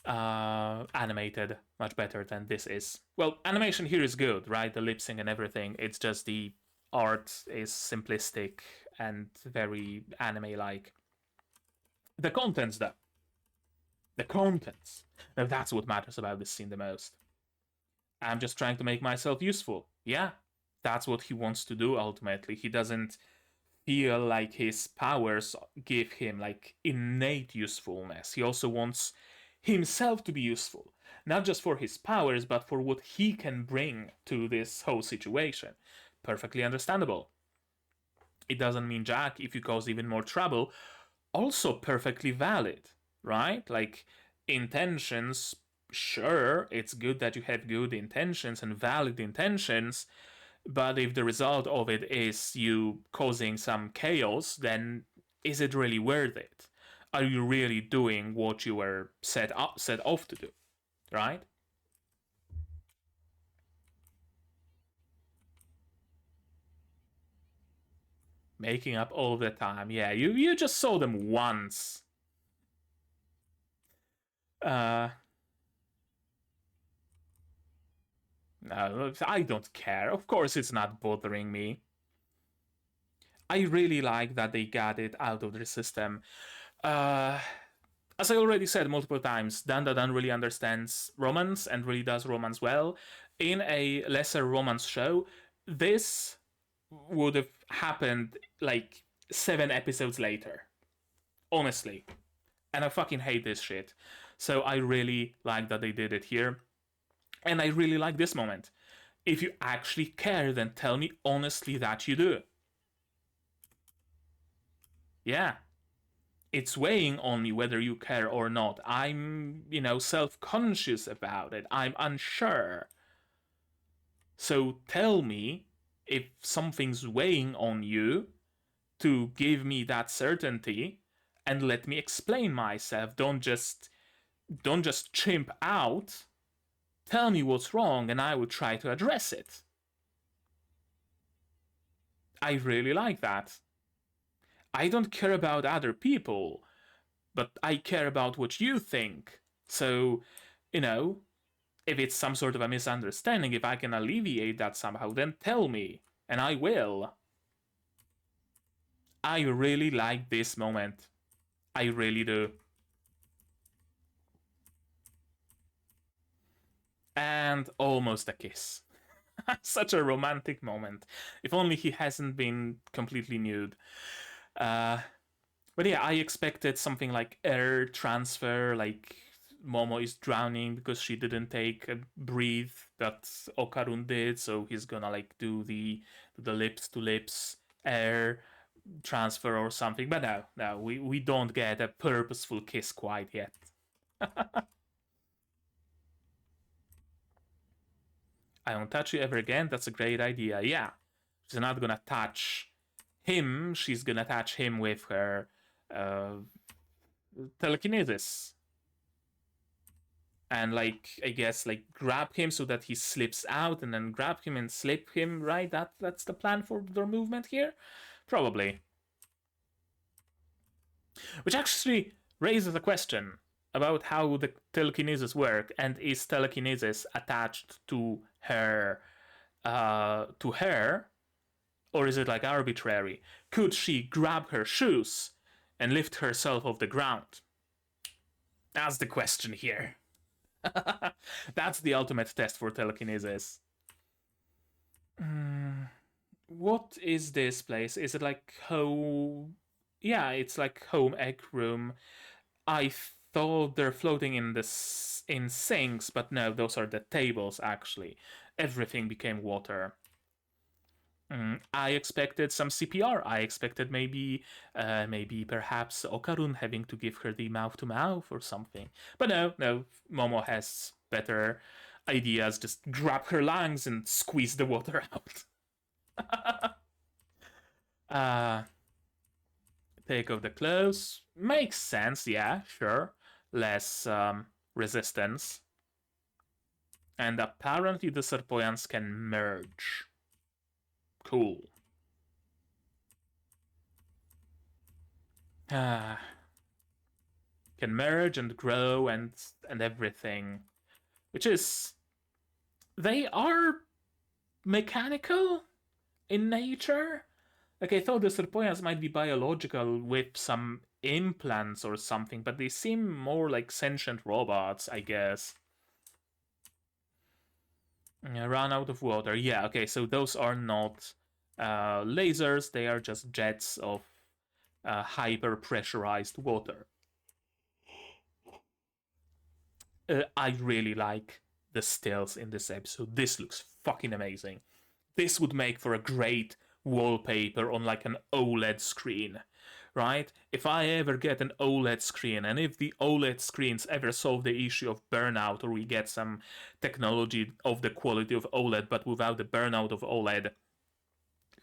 animated much better than this is. Well, animation here is good, right? The lip sync and everything. It's just the art is simplistic and very anime-like. The contents, though. The contents. Now that's what matters about this scene the most. I'm just trying to make myself useful. Yeah, that's what he wants to do ultimately. He doesn't feel like his powers give him like innate usefulness. He also wants himself to be useful, not just for his powers, but for what he can bring to this whole situation. Perfectly understandable. It doesn't mean jack if you cause even more trouble. Also perfectly valid, right? Like, intentions, sure, it's good that you have good intentions and valid intentions, but if the result of it is you causing some chaos, then is it really worth it? Are you really doing what you were set off to do, right? Making up all the time. Yeah, you just saw them once. Uh, no, I don't care. Of course, it's not bothering me. I really like that they got it out of their system. Uh, as I already said multiple times, DANDADAN really understands romance and really does romance well. In a lesser romance show, this would have happened like 7 episodes later. Honestly. And I fucking hate this shit. So I really like that they did it here. And I really like this moment. If you actually care, then tell me honestly that you do. Yeah. It's weighing on me whether you care or not. I'm, self conscious about it. I'm unsure. So tell me if something's weighing on you to give me that certainty and let me explain myself. Don't just chimp out. Tell me what's wrong and I will try to address it. I really like that. I don't care about other people, but I care about what you think. So, if it's some sort of a misunderstanding, if I can alleviate that somehow, then tell me, and I will. I really like this moment. I really do. And almost a kiss. Such a romantic moment. If only he hasn't been completely nude. But yeah, I expected something like air transfer, like Momo is drowning because she didn't take a breath that Okarun did, so he's gonna like do the lips to lips air transfer or something. But no, we don't get a purposeful kiss quite yet. I won't touch you ever again. That's a great idea. Yeah, she's not gonna touch him. She's gonna touch him with her uh, telekinesis. And like I guess like grab him so that he slips out and then grab him and slip him, right? That's the plan for their movement here? Probably. Which actually raises a question about how the telekinesis work, and is telekinesis attached to her or is it like arbitrary? Could she grab her shoes and lift herself off the ground? That's the question here. That's the ultimate test for telekinesis. What is this place? Is it like home? Yeah, it's like home egg room. I thought they're floating in sinks, but no, those are the tables actually. Everything became water. I expected some CPR. I expected maybe perhaps Okarun having to give her the mouth to mouth or something. But no, Momo has better ideas. Just grab her lungs and squeeze the water out. uh, take off the clothes. Makes sense, yeah, sure. Less resistance. And apparently the Serpoians can merge. Cool. Can merge and grow and everything. Which is... They are mechanical in nature? Like, I thought the Serpoians might be biological with some implants or something, but they seem more like sentient robots, I guess. Run out of water. Yeah, okay, so those are not lasers, they are just jets of hyper pressurized water. I really like the stills in this episode. This looks fucking amazing. This would make for a great wallpaper on like an OLED screen, right? If I ever get an OLED screen, and if the OLED screens ever solve the issue of burnout, or we get some technology of the quality of OLED but without the burnout of OLED,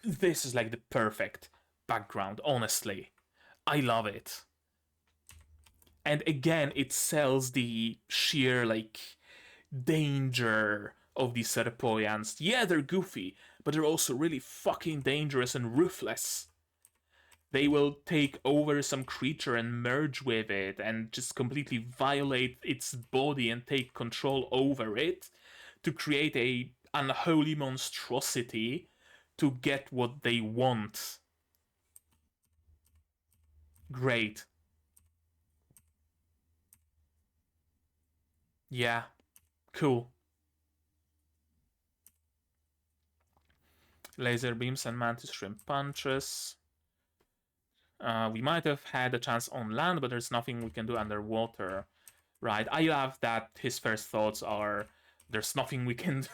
this is like the perfect background, honestly. I love it. And again, it sells the sheer like danger of these Serpoians. Yeah, they're goofy, but they're also really fucking dangerous and ruthless. They will take over some creature and merge with it and just completely violate its body and take control over it to create a unholy monstrosity to get what they want. Great. Yeah. Cool. Laser beams and mantis shrimp punches. We might have had a chance on land, but there's nothing we can do underwater. Right, I love that his first thoughts are, there's nothing we can do.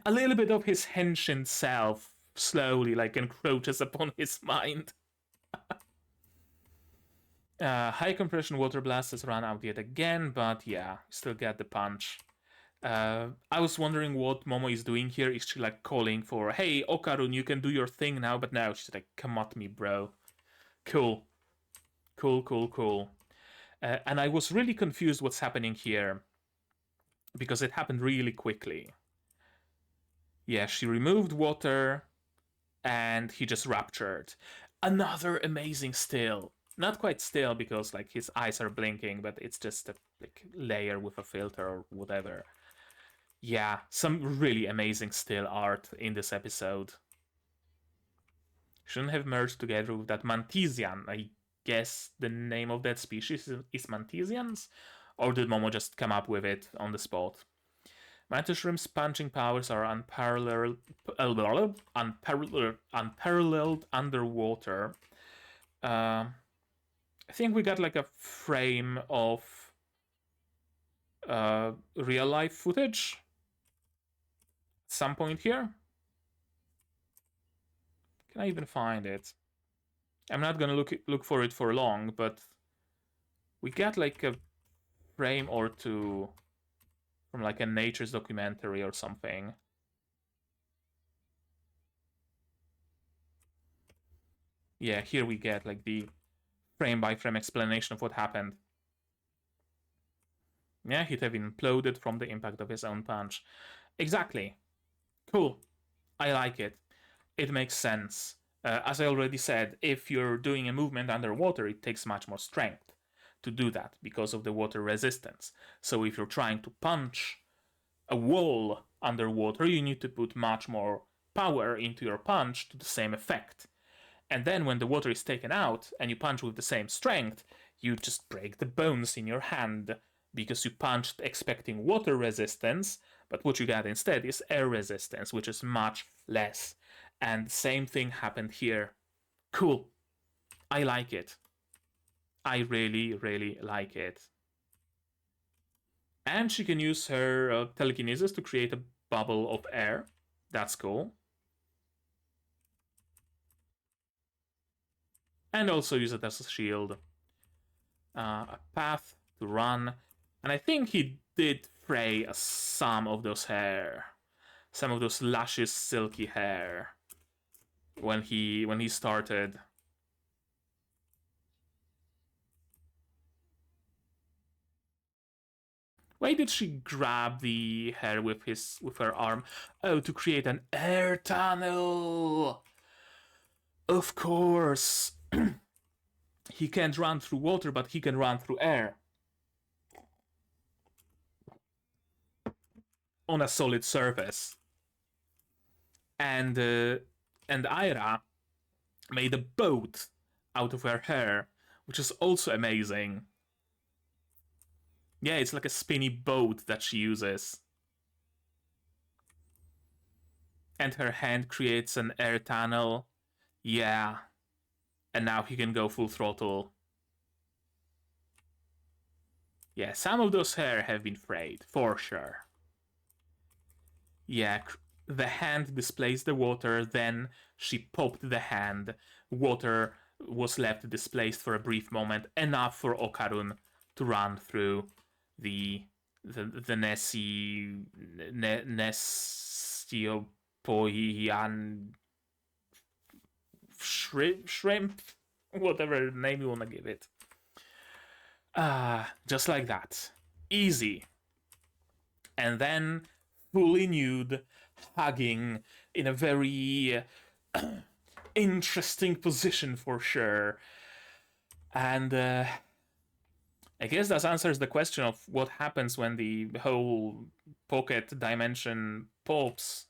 A little bit of his henshin self slowly, like, encroaches upon his mind. High compression water blast has run out yet again, but yeah, still get the punch. I was wondering what Momo is doing here. Is she like calling for, hey, Okarun, you can do your thing now? But now she's like, come at me, bro. Cool. Cool, cool, cool. And I was really confused what's happening here, because it happened really quickly. Yeah, she removed water, and he just raptured. Another amazing still. Not quite still, because like his eyes are blinking, but it's just a like layer with a filter or whatever. Yeah, some really amazing still art in this episode. Shouldn't have merged together with that Mantesian. I guess the name of that species is Mantesians? Or did Momo just come up with it on the spot? Mantis shrimp's punching powers are unparalleled underwater. I think we got like a frame of real life footage at some point here. Can I even find it? I'm not gonna look for it for long, but we got like a frame or two from like a nature's documentary or something. Yeah, here we get like the frame by frame explanation of what happened. Yeah, he'd have imploded from the impact of his own punch. Exactly. Cool. I like it. It makes sense. As I already said, if you're doing a movement underwater, it takes much more strength to do that because of the water resistance. So if you're trying to punch a wall underwater, you need to put much more power into your punch to the same effect. And then when the water is taken out and you punch with the same strength, you just break the bones in your hand because you punched expecting water resistance, but what you got instead is air resistance, which is much less. And the same thing happened here. Cool. I like it. I really, really like it. And she can use her telekinesis to create a bubble of air. That's cool. And also use it as a shield. A path to run. And I think he did fray some of those hair. Some of those luscious, silky hair. When he started. Why did she grab the hair with her arm? Oh, to create an air tunnel. Of course. He can't run through water, but he can run through air. On a solid surface. And Aira made a boat out of her hair, which is also amazing. Yeah, it's like a spinny boat that she uses. And her hand creates an air tunnel. Yeah. And now he can go full throttle. Yeah, some of those hair have been frayed, for sure. Yeah, the hand displaced the water, then she popped the hand. Water was left displaced for a brief moment, enough for Okarun to run through the Nestiopoian shrimp, whatever name you want to give it. Just like that. Easy. And then, fully nude, hugging in a very interesting position for sure. And I guess that answers the question of what happens when the whole pocket dimension pops.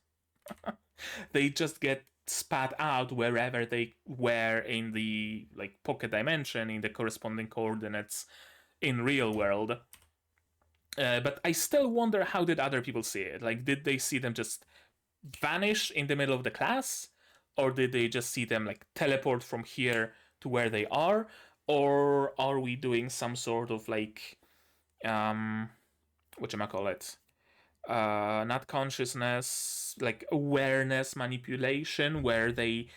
They just get spat out wherever they were in the like pocket dimension, in the corresponding coordinates in real world. But I still wonder, how did other people see it? Like, did they see them just vanish in the middle of the class, or did they just see them like teleport from here to where they are, or are we doing some sort of like whatchamacallit, not consciousness, like awareness manipulation, where they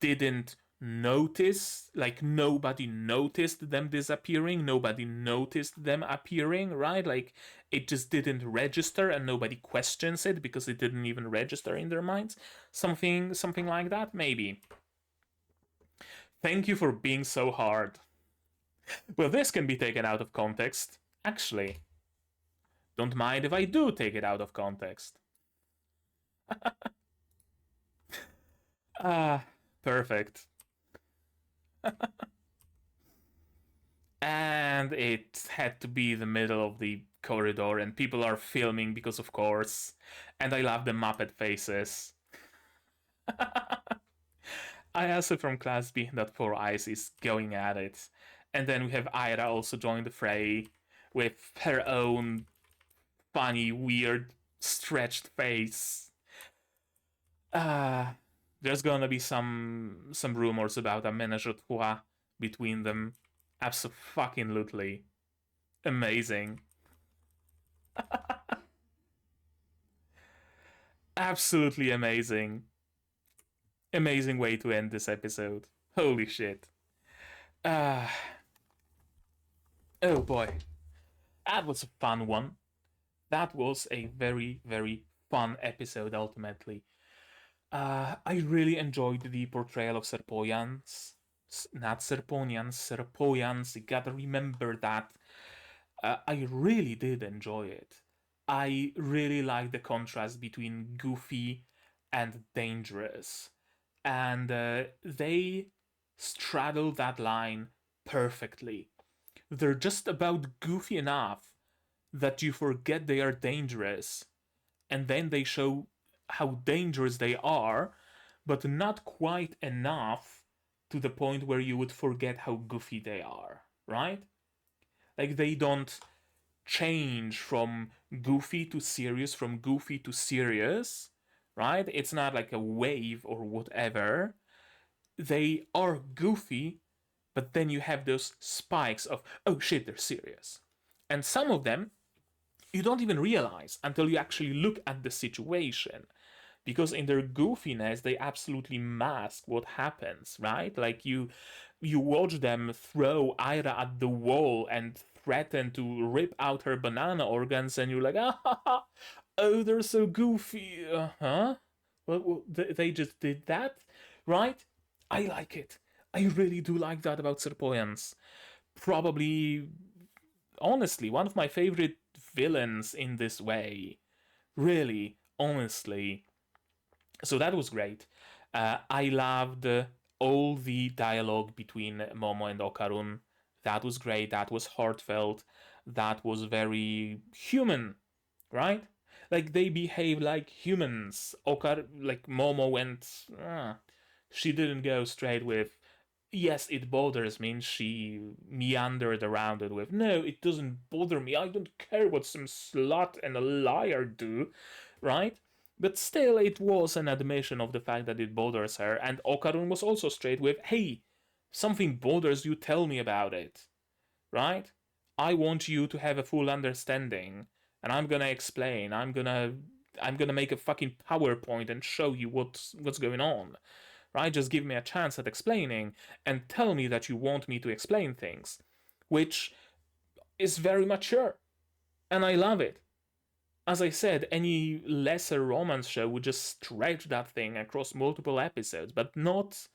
didn't notice, like nobody noticed them disappearing, nobody noticed them appearing, right? Like it just didn't register and nobody questions it because it didn't even register in their minds. Something like that, maybe. Thank you for being so hard. Well, this can be taken out of context. Actually, don't mind if I do take it out of context. Perfect. And it had to be the middle of the corridor, and people are filming because, of course. And I love the Muppet faces. Ayasu from Class B, that Four Eyes is going at it. And then we have Aira also join the fray with her own funny, weird, stretched face. There's gonna be some rumors about a ménage à trois between them. Absolutely amazing. Absolutely amazing. Amazing way to end this episode. Holy shit. Oh boy. That was a fun one. That was a very, very fun episode ultimately. I really enjoyed the portrayal of Serpoians. Not Serponians, Serpoians. You gotta remember that. I really did enjoy it. I really like the contrast between goofy and dangerous. And they straddle that line perfectly. They're just about goofy enough that you forget they are dangerous, and then they show how dangerous they are, but not quite enough to the point where you would forget how goofy they are, right? Like they don't change from goofy to serious, from goofy to serious, right? It's not like a wave or whatever. They are goofy, but then you have those spikes of, oh shit, they're serious. And some of them you don't even realize until you actually look at the situation, because in their goofiness they absolutely mask what happens, right? Like you watch them throw Aira at the wall and threaten to rip out her banana organs, and you're like, ah, oh, they're so goofy. Huh? Well, they just did that, right? I like it. I really do like that about Serpoians. Probably, honestly, one of my favorite villains in this way. Really, honestly. So that was great. I loved all the dialogue between Momo and Okarun. That was great. That was heartfelt. That was very human, right? Like they behave like humans. Like Momo went. She didn't go straight with, yes, it bothers me, and she meandered around it with, no, it doesn't bother me. I don't care what some slut and a liar do, right? But still, it was an admission of the fact that it bothers her, and Okarun was also straight with, hey, something bothers you, tell me about it, right? I want you to have a full understanding, and I'm gonna explain. I'm gonna make a fucking PowerPoint and show you what's going on, right? Just give me a chance at explaining and tell me that you want me to explain things, which is very mature, and I love it. As I said, any lesser romance show would just stretch that thing across multiple episodes, but not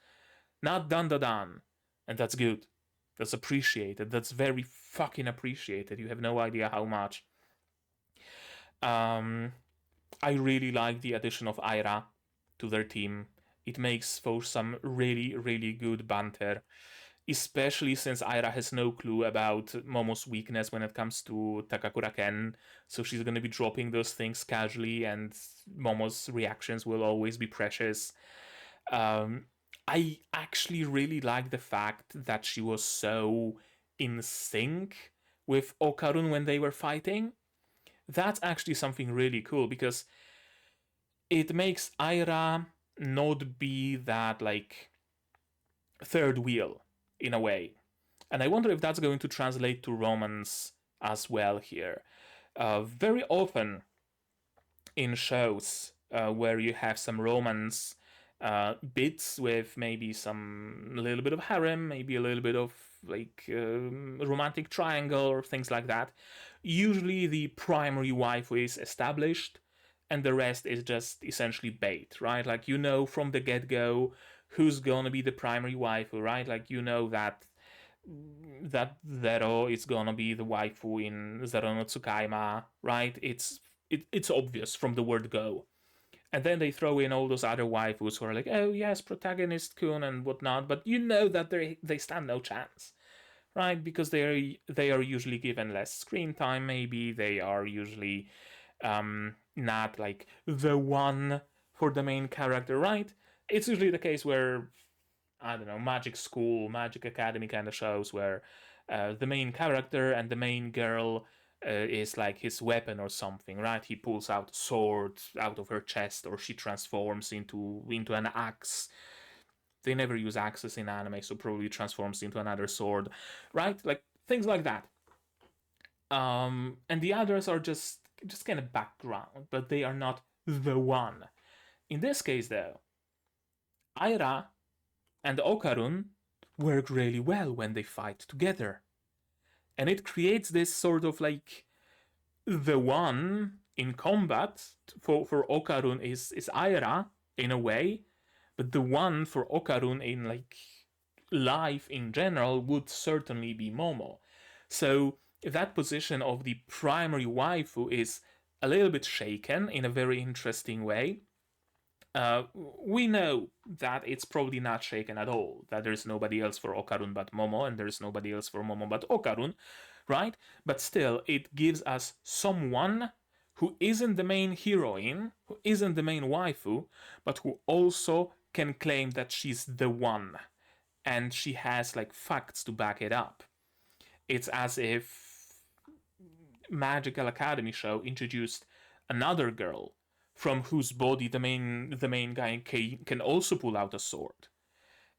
DANDADAN, and that's good. That's appreciated. That's very fucking appreciated. You have no idea how much. I really like the addition of Aira to their team. It makes for some really, really good banter, especially since Aira has no clue about Momo's weakness when it comes to Takakura Ken, so she's gonna be dropping those things casually, and Momo's reactions will always be precious. I actually really like the fact that she was so in sync with Okarun when they were fighting. That's actually something really cool because it makes Aira not be that like third wheel in a way. And I wonder if that's going to translate to romance as well here. Very often in shows where you have some romance bits with maybe some a little bit of harem, maybe a little bit of like romantic triangle or things like that. Usually the primary waifu is established and the rest is just essentially bait, right? Like you know from the get-go who's gonna be the primary waifu, right? Like you know that Zero is gonna be the waifu in Zero no Tsukaima, right? It's obvious from the word go. And then they throw in all those other waifus who are like, oh yes, protagonist kun and whatnot, but you know that they stand no chance, right? Because they are usually given less screen time. Maybe they are usually not like the one for the main character, right? It's usually the case where I don't know, Magic School, Magic Academy kind of shows where the main character and the main girl is like his weapon or something, right? He pulls out a sword out of her chest, or she transforms into an axe. They never use axes in anime, so probably transforms into another sword, right? Like things like that. And the others are just kind of background, but they are not the one. In this case, though, Aira and Okarun work really well when they fight together. And it creates this sort of like the one in combat for Okarun is Aira in a way, but the one for Okarun in like life in general would certainly be Momo. So that position of the primary waifu is a little bit shaken in a very interesting way. We know that it's probably not shaken at all, that there's nobody else for Okarun but Momo, and there's nobody else for Momo but Okarun, right? But still, it gives us someone who isn't the main heroine, who isn't the main waifu, but who also can claim that she's the one, and she has like facts to back it up. It's as if Magical Academy show introduced another girl from whose body the main guy can also pull out a sword.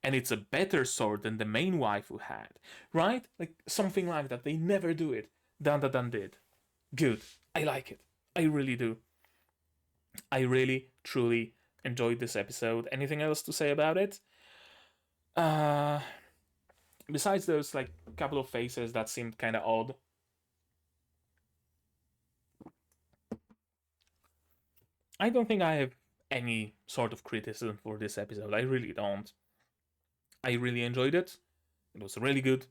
And it's a better sword than the main waifu had, right? Like something like that. They never do it. DANDADAN did. Good. I like it. I really do. I really, truly enjoyed this episode. Anything else to say about it? Uh, Besides those like couple of faces that seemed kind of odd. I don't think I have any sort of criticism for this episode. I really don't. I really enjoyed it. It was really good.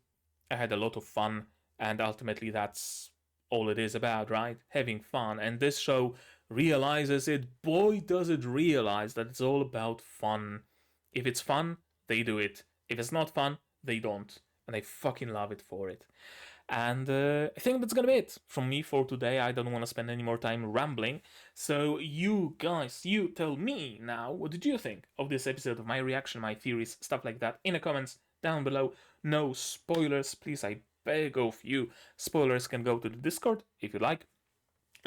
I had a lot of fun, and ultimately that's all it is about, right? Having fun. And this show realizes it. Boy, does it realize that it's all about fun. If it's fun, they do it. If it's not fun, they don't. And I fucking love it for it. And I think that's gonna be it from me for today. I don't want to spend any more time rambling. So you guys, you tell me now, what did you think of this episode, of my reaction, my theories, stuff like that in the comments down below. No spoilers, please, I beg of you. Spoilers can go to the Discord if you like.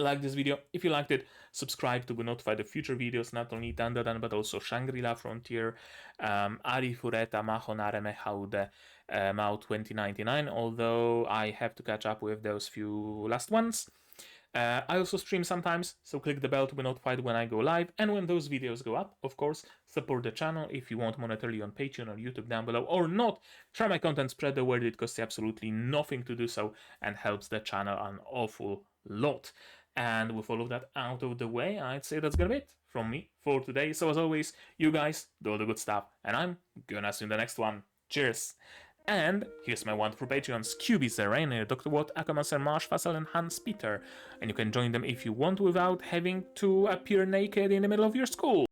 Like this video if you liked it, subscribe to be notified of future videos, not only Dandadan but also Shangri-La Frontier, Ari Fureta Mahonare Mehaude Mao 2099, although I have to catch up with those few last ones. I also stream sometimes, so click the bell to be notified when I go live, and when those videos go up, of course, support the channel if you want monetarily on Patreon or YouTube down below, or not. Try my content, spread the word, it costs you absolutely nothing to do so, and helps the channel an awful lot. And with all of that out of the way, I'd say that's gonna be it from me for today. So as always, you guys do all the good stuff, and I'm gonna see you in the next one. Cheers! And here's my wonderful Patreons: QB, Zerainer, Dr. Watt, Akamas, Marsh, Fassel, and Hans Peter. And you can join them if you want without having to appear naked in the middle of your school.